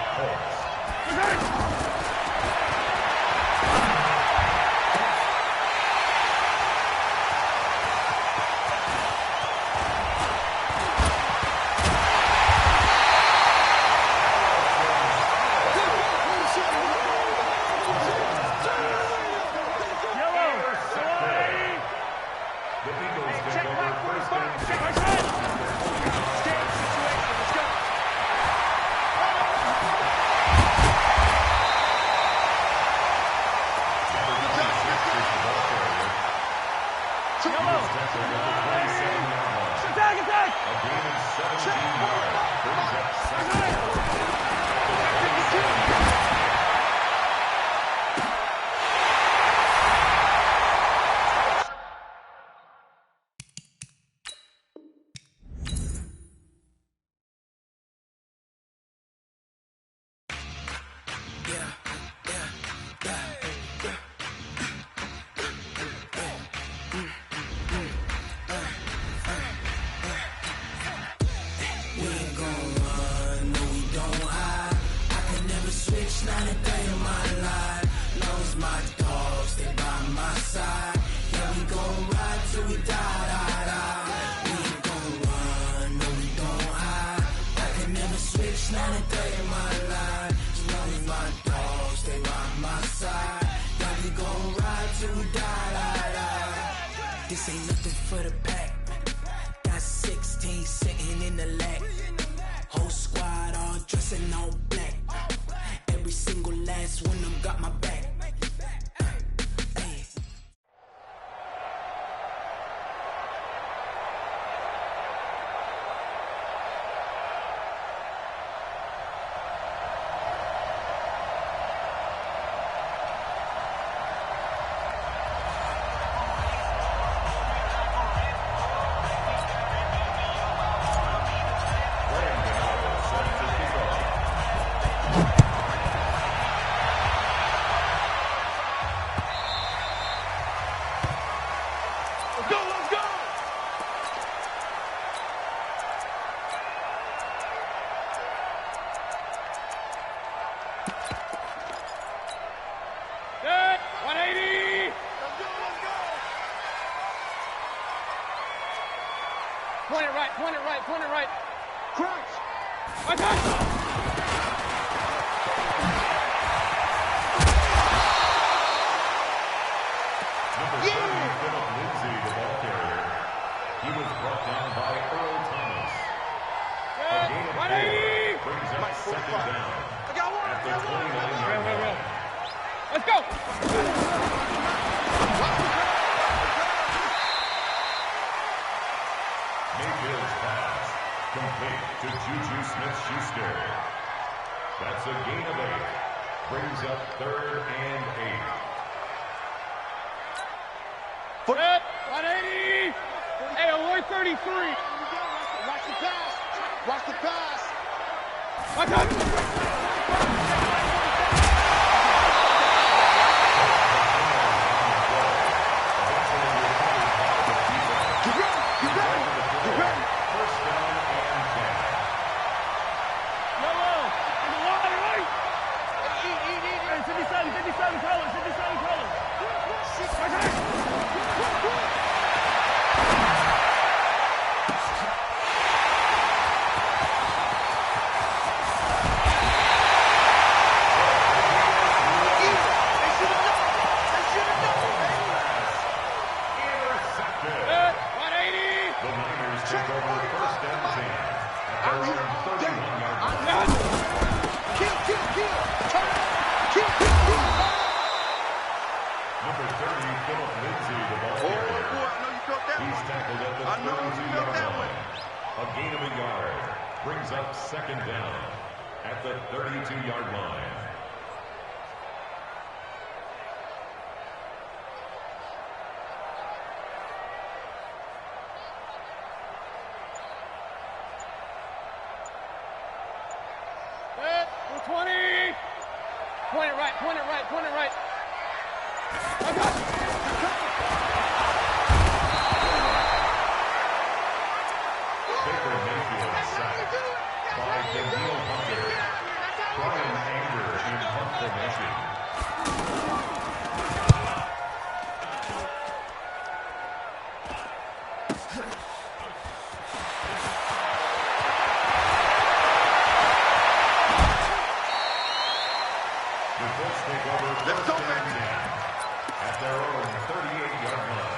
This ain't nothing for the pack. Got 16 sitting in the lap. Whole squad all dressing all black. Every single last one of them got my back. Point it right, point it right, point it right. Crouch. Attack! Number 30, Philip Lindsay, the ball carrier. He was brought down by Earl Thomas. A gain of 4 brings up second down at the 29-yard line. Let's go! Mayfield's pass complete to Juju Smith-Schuster. That's a gain of 8. Brings up 3rd and 8. Set, 180. Hey, Alloy 33. Watch the pass. Watch the pass. Attack! Brings up second down at the 32-yard line. Set, 20. Point it right, point it right, point it right. Baker Mayfield formation. The Colts take over first and 10 at their own 38-yard line.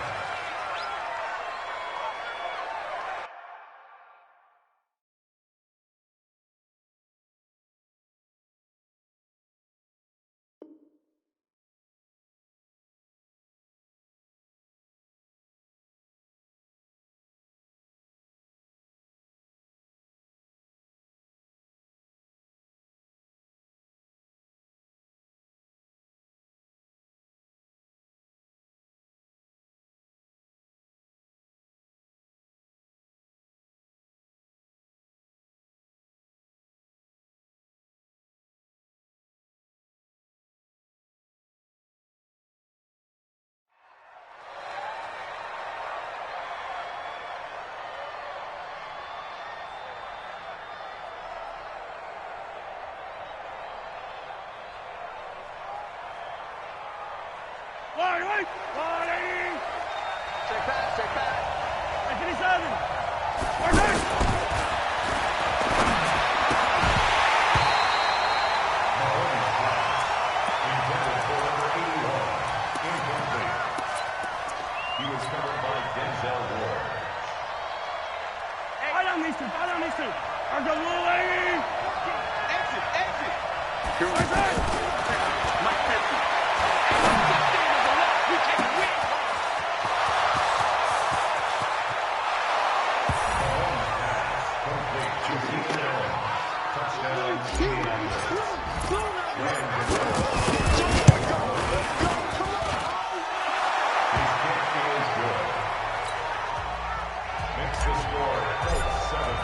Check back, check back. 57. Mahomes pass. Intended for number 81. Incomplete. He was covered by Denzel Ward. Follow me, Stu. Follow me, Stu. Our go lady. Exit, exit. Mike Pepsi. We take a win. Mahomes pass. Complete to Keenan Allen. Touchdown, Indianapolis. His kick is good. Makes the score Colts 7,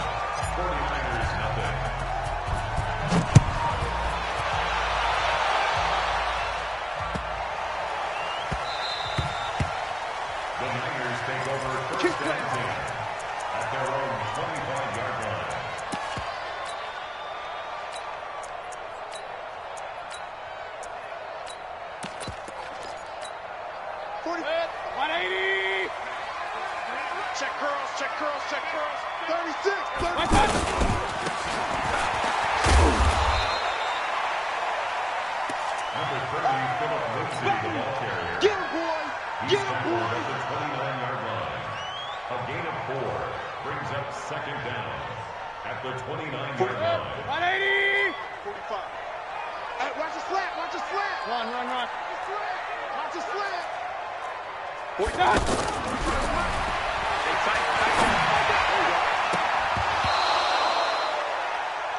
49ers nothing. The Niners take over first and 10 at their own 25-yard line. Check curls, check curls, check curls. 36, 36. Number 30, Philip Lindsay, the ball carrier. Get him, boy. He's Get him, tackled boy. at the 29-yard line. A gain of 4 brings up second down at the 29-yard line. 180. 45. Hey, watch the slant, watch the slant. Run. Watch the slant. 49.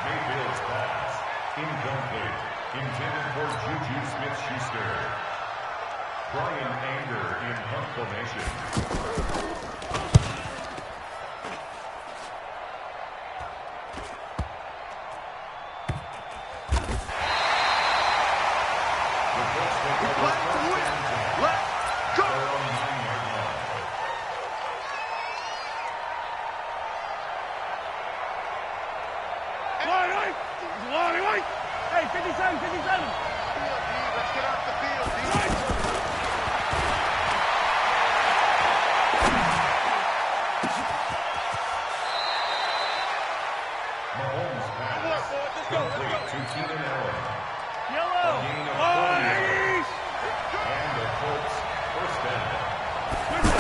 Mayfield's pass, incomplete, intended for Juju Smith-Schuster. Brian Anger in punt formation. The Colts take over Play to first win. and 10 Let's at go. their own 9-yard line. Hey, 57. Field, D. Let's get off the field, D. Mahomes pass, complete to Keenan Allen. Yellow. A gain of 4 yards. And the Colts first down.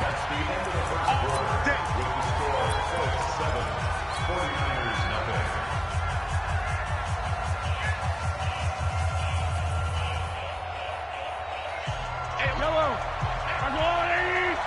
That's the end of the first quarter. With the score, Colts 7, 49ers nothing. Yellow. Our goal, 80.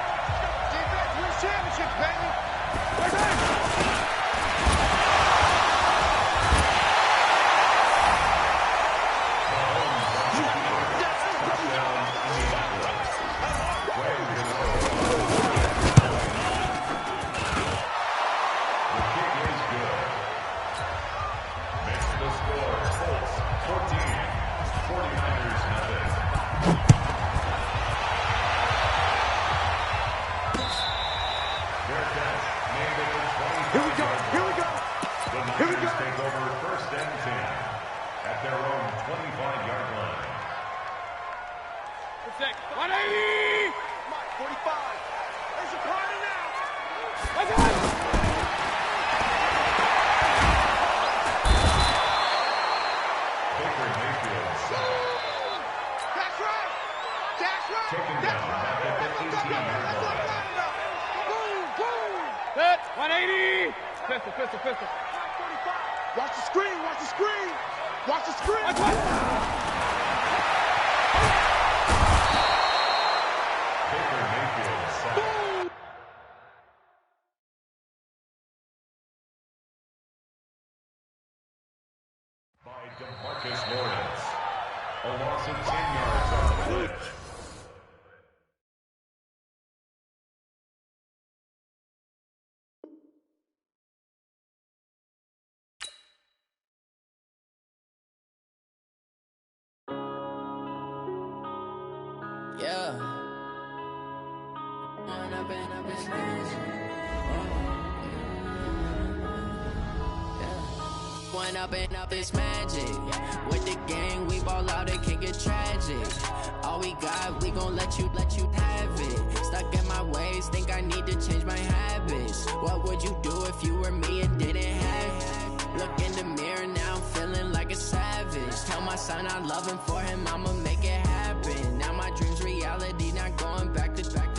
their own 25-yard line. 180! 45. There's a corner now. Let's go! Baker Mayfield sacked. That's right. That's right. Taken down at the 18-yard line. Boom, boom. Set. 180! Pistol. Watch the screen. Watch the screen. Watch the screen. Baker Mayfield sacked. By DeMarcus Lawrence. A loss of 10 yards on the play. Yeah. One up and up is magic. With the gang, we ball out, it can get tragic. All we got, we gon' let you have it. Stuck in my ways, think I need to change my habits. What would you do if you were me and didn't have it? Look in the mirror, now I'm feeling like a savage. Tell my son I love him, for him I'ma make it happen. Now my dream's reality, not going back to back.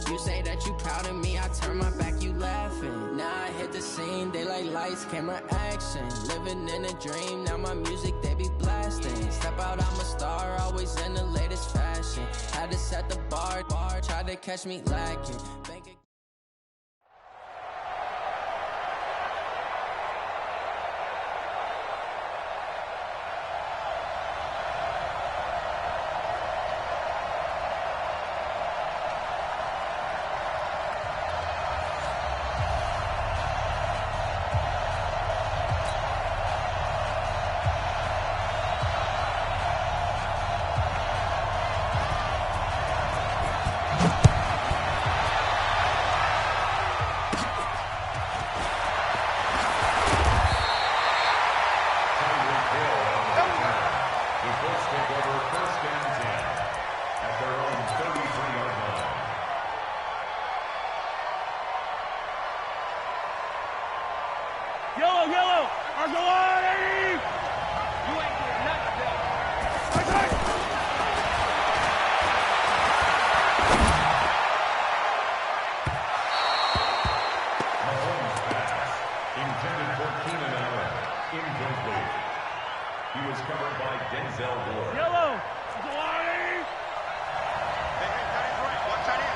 You say that you proud of me, I turn my back, you laughing. Now I hit the scene, they like lights, camera, action. Living in a dream, now my music, they be blasting. Step out, I'm a star, always in the latest fashion. Had to set the bar, tried to catch me lacking. Yellow! Argelati! You ain't doing nothing, Bill. Mahomes pass, intended for Keenan Allen, incomplete. He was covered by Denzel Ward. Yellow! Argelati! Hey, tight end right. Watch tight end.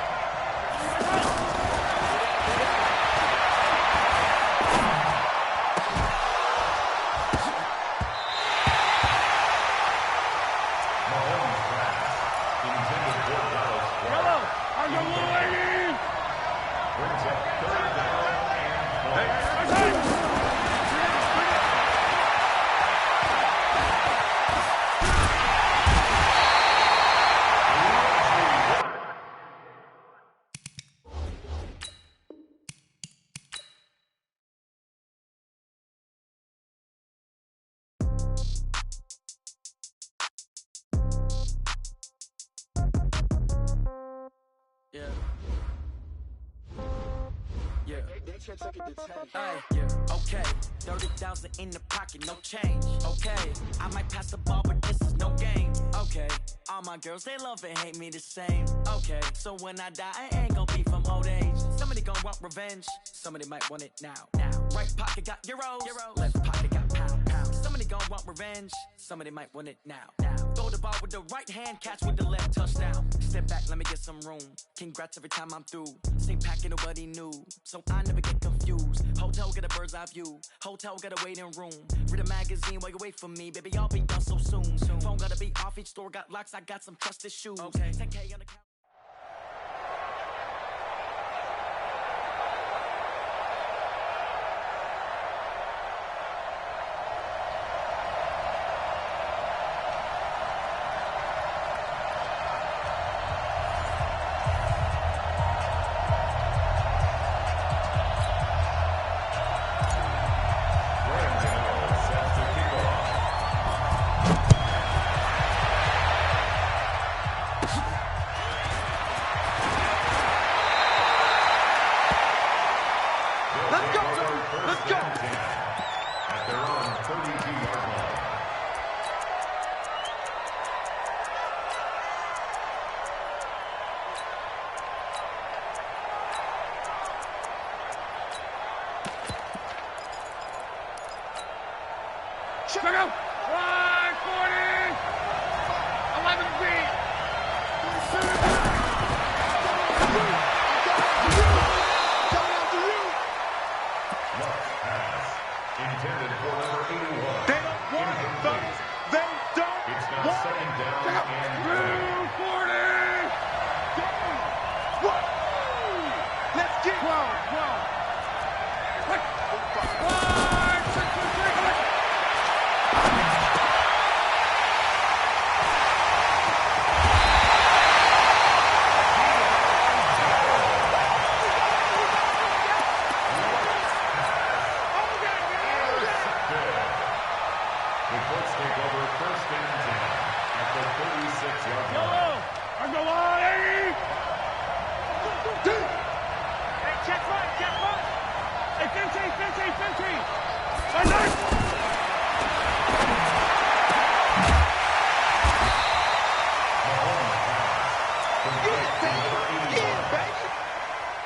Brings up third down and 30,000 in the pocket, no change. Okay, I might pass the ball, but this is no game. Okay, all my girls, they love and hate me the same. Okay, so when I die, I ain't gon' be from old age. Somebody gon' want revenge, somebody might want it now. Right pocket got euros, left pocket got pounds. Somebody gon' want revenge, somebody might want it now. Throw the ball with the right hand, catch with the left, touchdown. Step back, let me get some room. Congrats every time I'm through. Same packet, nobody knew, so I never get confused. Hotel get a bird's eye view. Hotel got a waiting room. Read a magazine while you wait for me, baby. I'll be done so soon. Phone gotta be off. Each store got locks. I got some trusted shoes. Okay, 10K on the count. Let's go. Let's go. At their own 32-yard line. Check out. 140. 11 feet. Intended for number 81. They don't want it, folks. They don't It's now want second down it. and 240. What? Let's get 12. Quick. 1, 6, 2, 3, quick. The Colts take over first and 10 at the 36-yard line. Yellow. I go on, 80. Hey, check right. Hey, 15. Right there. Yeah, baby.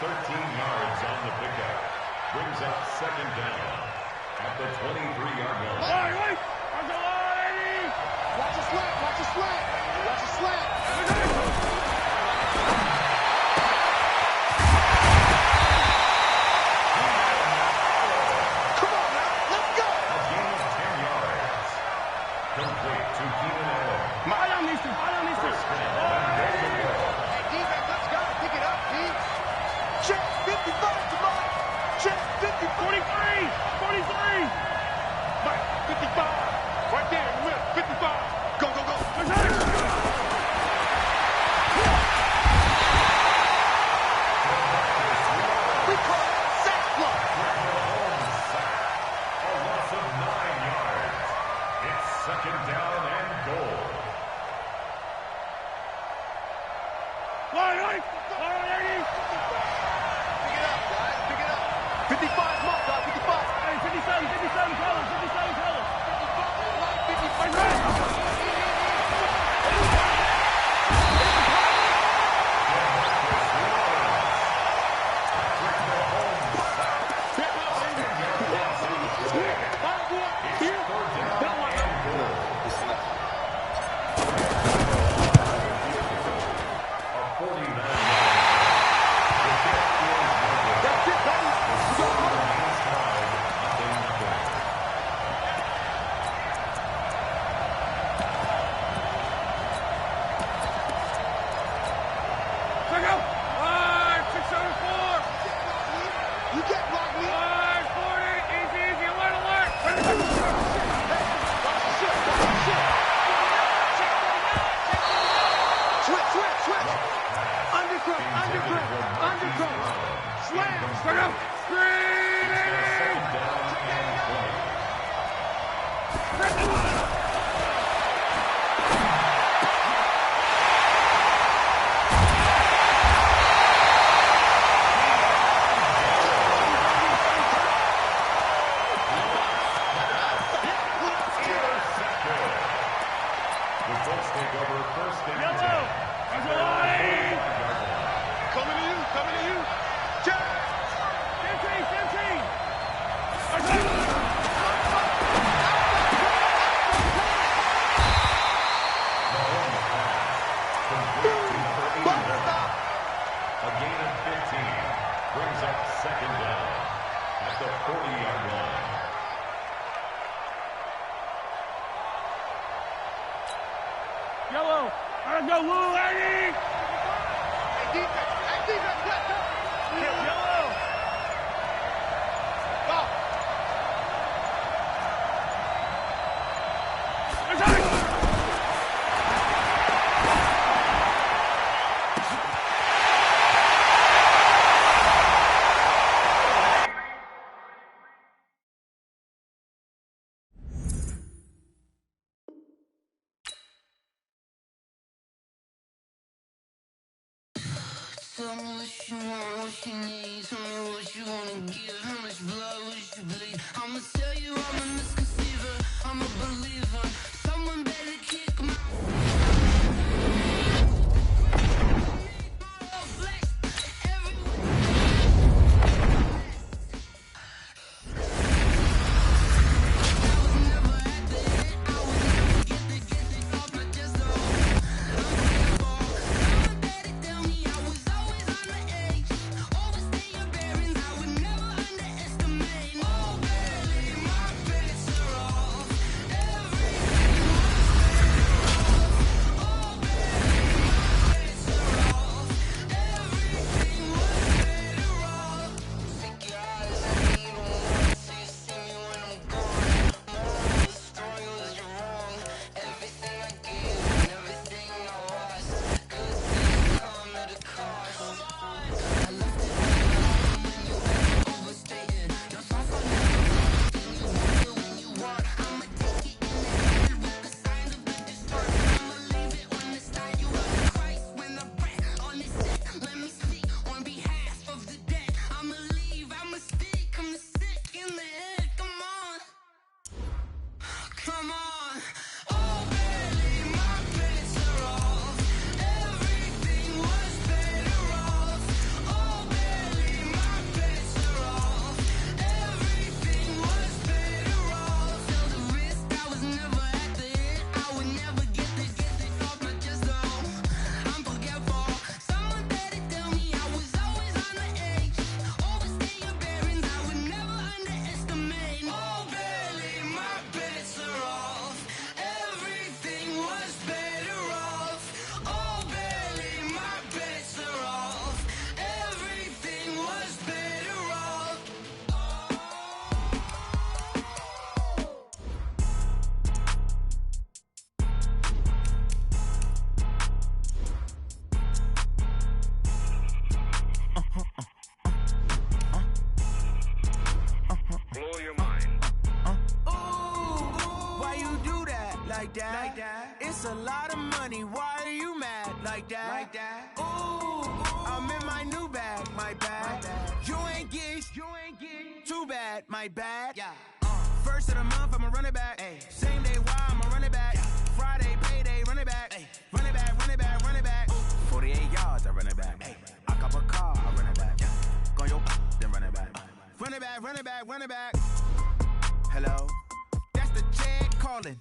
13 yards on the pickup. Brings up second down at the 23-yard line. Right. I go on, 80. Watch your slack. Come on now, let's go. A gain of 10 yards. Complete to Keenan Allen. I don't need to. First down and goal to go. Hey, defense, let's go. Pick it up, D. Check 55 to Mike. Check 50. 43. Mike, 55. Right there in the middle. 55. Go. We call it sack block. Mahomes sack. A loss of 9 yards. It's second down and goal. Right. 80. Pick it up, guys. Pick it up. 55 Mike, dog. 55. Hey, 57 colors. 40-yard line. Yellow. Let's go, Lou, Eddie. Hey, defense, let's go. Yellow. Go. Tell me what you want, what you need. Tell me what you wanna give. How much blood would you bleed? I'ma tell you I'm a misconceiver. I'm a believer. Someone better kick my like that. It's a lot of money. Why are you mad like that? Ooh, I'm in my new bag, my bad. You ain't getting too bad, my bad. Yeah. First of the month, I'ma run it back. Ay. Same day, why I'ma run it back. Friday, payday, run it back. Ay. Run it back, run it back, run it back. 48 yards, I run it back. Ay. I cop a car, I run it back. Go your then run it back. Run it back, run it back, run it back. Hello? That's the check calling.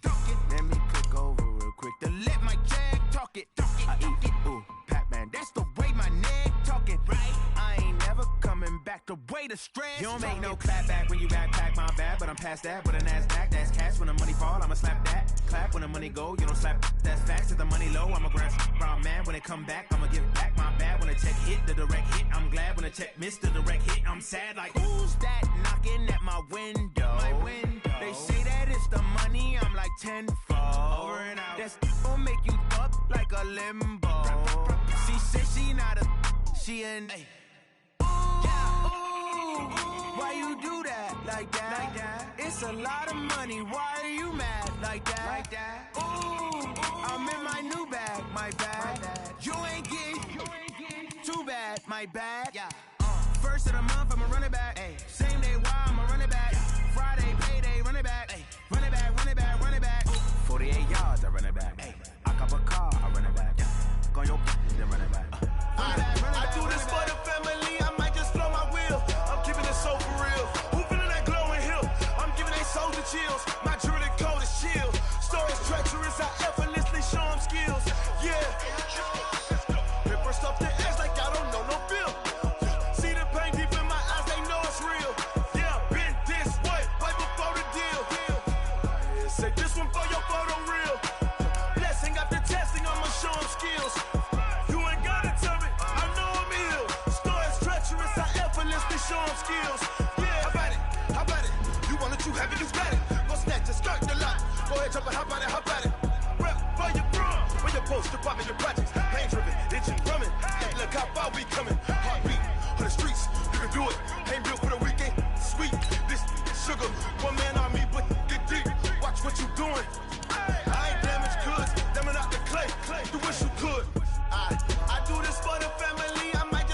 Let me click over real quick to let my check talk it. I eat it, ooh, Pac-Man. That's the way my neck talking. Right? I ain't never coming back. The way the stress. You don't make no clap back when you backpack, my bad. But I'm past that with a NASDAQ. That's cash. When the money fall, I'ma slap that. Clap when the money go, you don't slap. That's facts. If the money low, I'ma grab brown man. When it come back, I'ma give back my bad. When the check hit, the direct hit. I'm glad when the check missed the direct hit. I'm sad like, who's that knocking at my window? My window. They say that it's the money, I'm like tenfold. Over and out. That's gon' make you up like a limbo. She said she not a, she an. Ooh, why you do that like that? It's a lot of money. Why are you mad like that? Ooh, I'm in my new bag, my bad. You ain't getting too bad, my bad. Yeah. First of the month, I'ma run it back. Ay. Same day, why I'ma run it back. Friday, payday, run it back. Ay. Run it back, run it back, run it back. 48 yards, I run it back. Ay. I cop a car, I run it back. Go your then run it back. I do this for the family, I might just blow my wheel. I'm keeping it so for real. Who feeling that glowing hill? I'm giving they souls the chills. My jewelry code is chill. Stories treacherous, I effortlessly show them skills. Yeah. Ripper stuff the edge like I don't know no feel. See the pain deep in my eyes, they know it's real. Yeah, been this way, right before the deal. Say this one for your photo reel. Blessing after testing, I'ma show them skills. You ain't gotta tell me, I know I'm ill. Stories treacherous, I effortlessly show them skills. Yeah, how about it? You want it, you have it, you got it. Go snatch it, skirt the lot. Go ahead, jump it, how about it? Rep for your bro, where your post, department, your projects. Pain driven, itching, drumming. Hey, look how far we coming. Heartbeat on the streets, you can do it. Ain't built for the weekend, sweet. This sugar, one man on me, but get deep. Watch what you doing. I ain't damaged goods, damn it out the clay. You wish you could. I do this for the family, I might just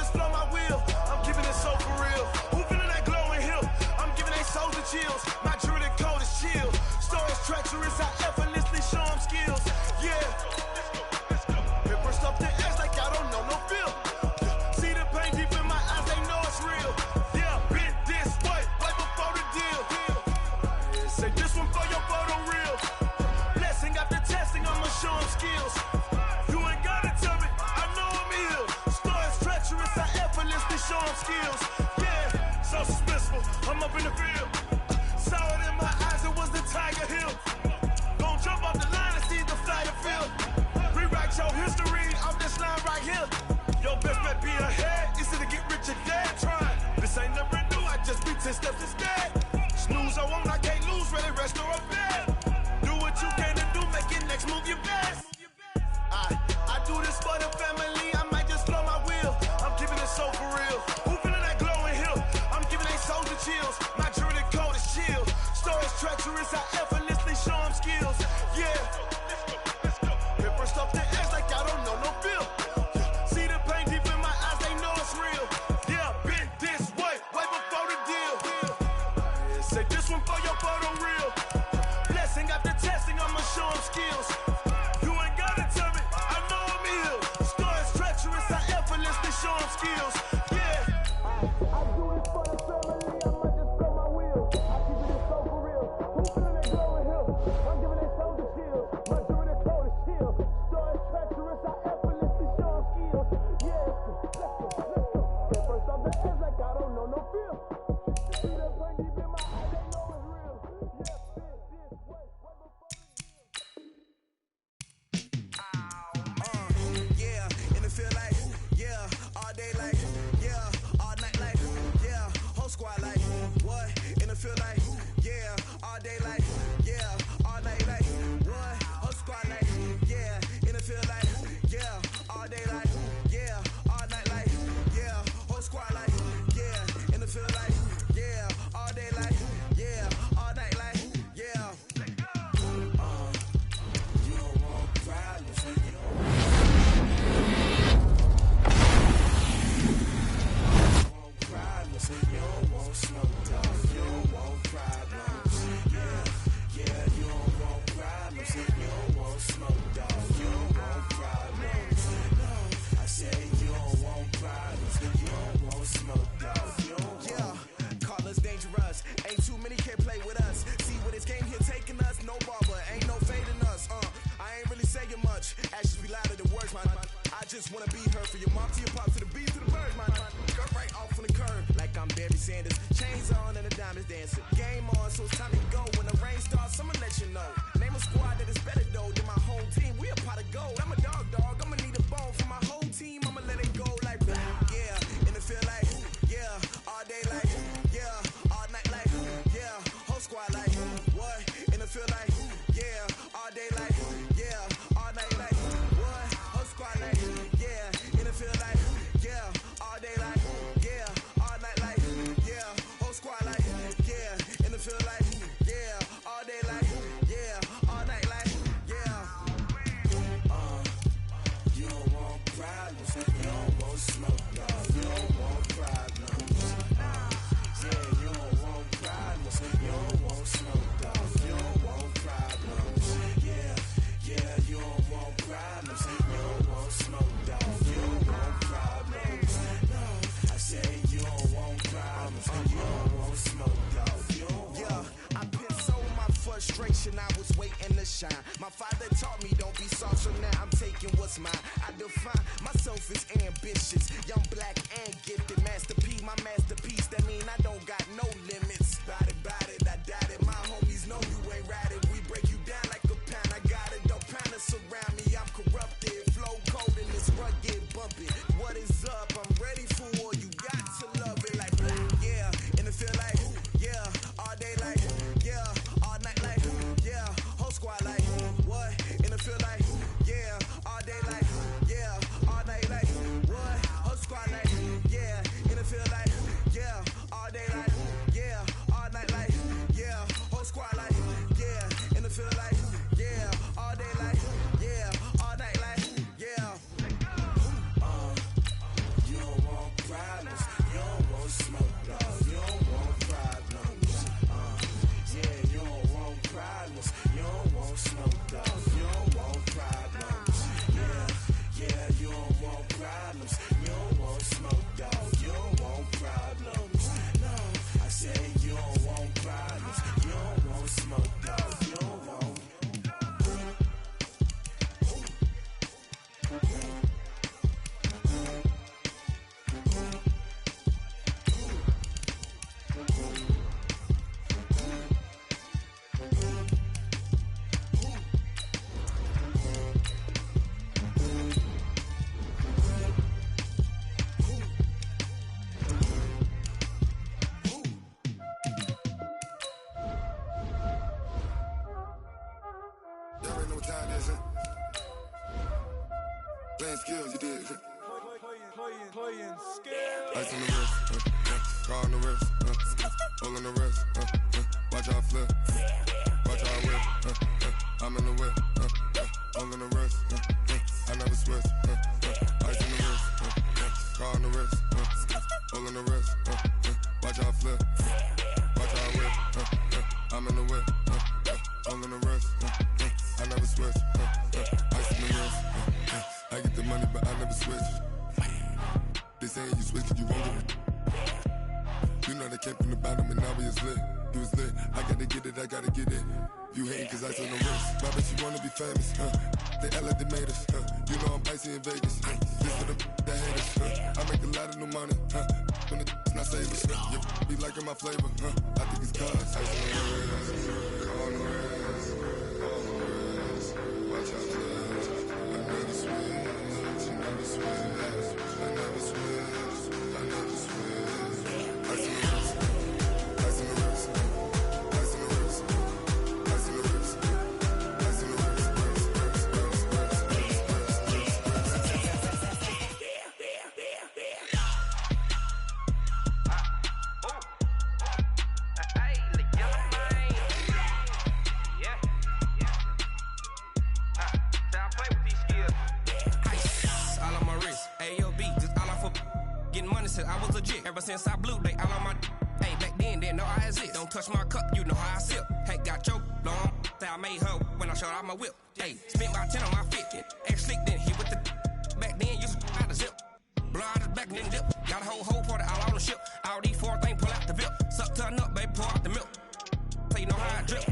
feel like, yeah, all day like, yeah, all night like, what? Whole squad like, yeah, in the feel like, yeah, all day like, yeah, all night like, yeah, whole squad like, yeah, in the feel like, yeah, all day like, yeah, all night like, yeah. You don't want problems, you don't want problems, you don't want smoke, dog, you don't want problems, yeah, yeah, you don't want problems, you don't want smoke, dog, you don't want problems, no, I said you don't want problems, you don't want smoke, dog, you don't want, yeah, call us dangerous, ain't too many can play with us, see what this game here taking us, no barber, ain't no fading us, I ain't really saying much, actions be louder than words, man, I just wanna be heard for your mom to your pop to the beat to the birds, man, go right off on the curb, like I'm Barry Sanders, chains on and the diamonds dancing, game on, so it's time to go, when the rain starts, I'ma let you know, name a squad that is better though than my home team, we a pot of gold, I'm a dog, I'ma need a bone for my whole team, I'ma let it go like, yeah, and it feel like, yeah, all day like, yeah, all night like, yeah, whole squad like, what, and it feel like, yeah, all day like, yeah, all night like, what, whole squad like, yeah, and it feel like, yeah, all day like, yeah, all night like, yeah, whole squad like, yeah, and it feel like, yeah, all day like, yeah, all night like, yeah. You don't want problems, you don't want smoke, dog, you don't want problems, yeah, you don't want problems, you don't want smoke, dog, you don't want problems, yeah, yeah, you don't want problems, you don't want smoke, dog, you don't want problems, no, I say you don't want problems, you don't want smoke, dog, you don't want, yeah, I put so my frustration, I was waiting to shine, my father taught me don't be soft, so now I'm taking what's mine, I define myself as ambitious, young black and gifted, Master P, my masterpiece, that mean I don't got no limits, bout it, I doubt it, my homies know you ain't ride it, we break you down like a pound, I got it, don't pound us around me, I'm corrupted, flow cold and it's rugged, bumpy, what is up, I'm ready for war, you got to love it like, yeah, and it feel like, yeah, all day like, yeah, all night like, yeah, whole squad like, what, and it feel like, yeah, all day like, yeah, all night like, what, whole squad like, yeah, and it feel like, yeah, all day like, yeah, all night like, yeah, whole squad like, yeah, and it feel like, yeah, all day like, yeah, all night like, yeah. You don't want problems, you don't want smoke, dog, you don't want problems, yeah, you don't want problems, you don't want smoke, dog, you don't want problems, yeah, yeah, you don't want problems, you don't want smoke, dog, you don't want problems, no, I say you don't want problems, you don't want smoke, dog, you don't want. Y'all already know what time it is, huh? Playing skills, you did. Playing skill. Ice on the wrist, car on the wrist, hole in the wrist, watch out flip, watch out whip, I'm in the whip, hole in the wrist, I never switch, ice on the wrist, car on the wrist, hole in the wrist, watch out flip, watch out whip, I'm in the whip, hole in the wrist, I never switch, ice on the wrist, I get the money but I never switch. They saying you switch, you won't get it. You know they came from the bottom and now we is lit. You was lit, I gotta get it, I gotta get it. You hating cause I on the wrist. Why bet you wanna be famous, They Ella they made us, You know I'm icy in Vegas, This for the that haters, I make a lot of new money, When the not savers, You be liking my flavor, I think it's cause ice on the wrist, on the wrist, on the wrist. Watch out, please. I never switch, I never switch. I never switch, I never switch. Ice on the wrist, since I blew, they all on my. Hey, back then, didn't know I exist. Don't touch my cup, you know how I sip. Hey, got your long. Say I made her when I showed out my whip. Hey, spent about 10 on my fit. Ex-slick, then hit with the. Back then, used to out the zip. Blow out his back, then dip. Got a whole party all on the ship. All these 4 things, pull out the VIP. Suck to a nut, baby, pour out the milk. So you know how I drip.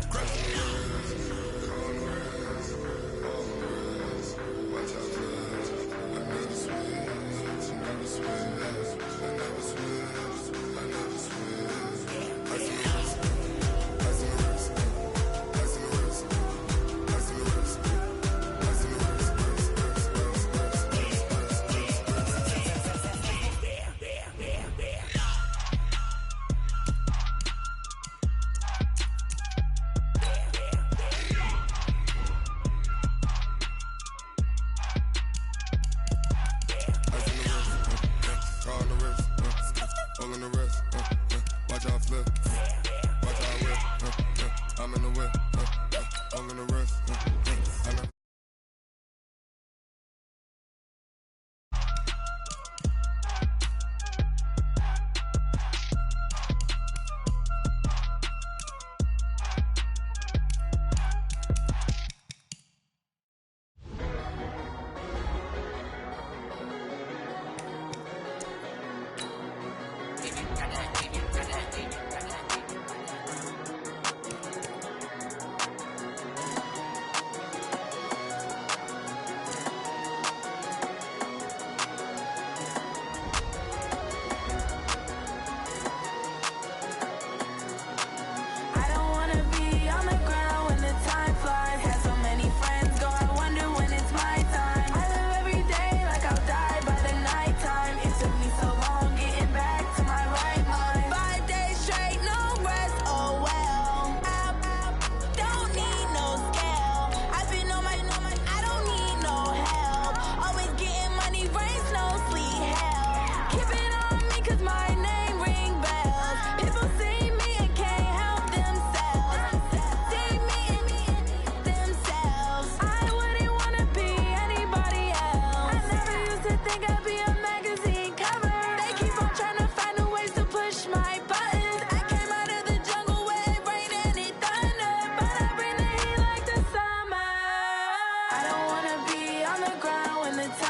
the time.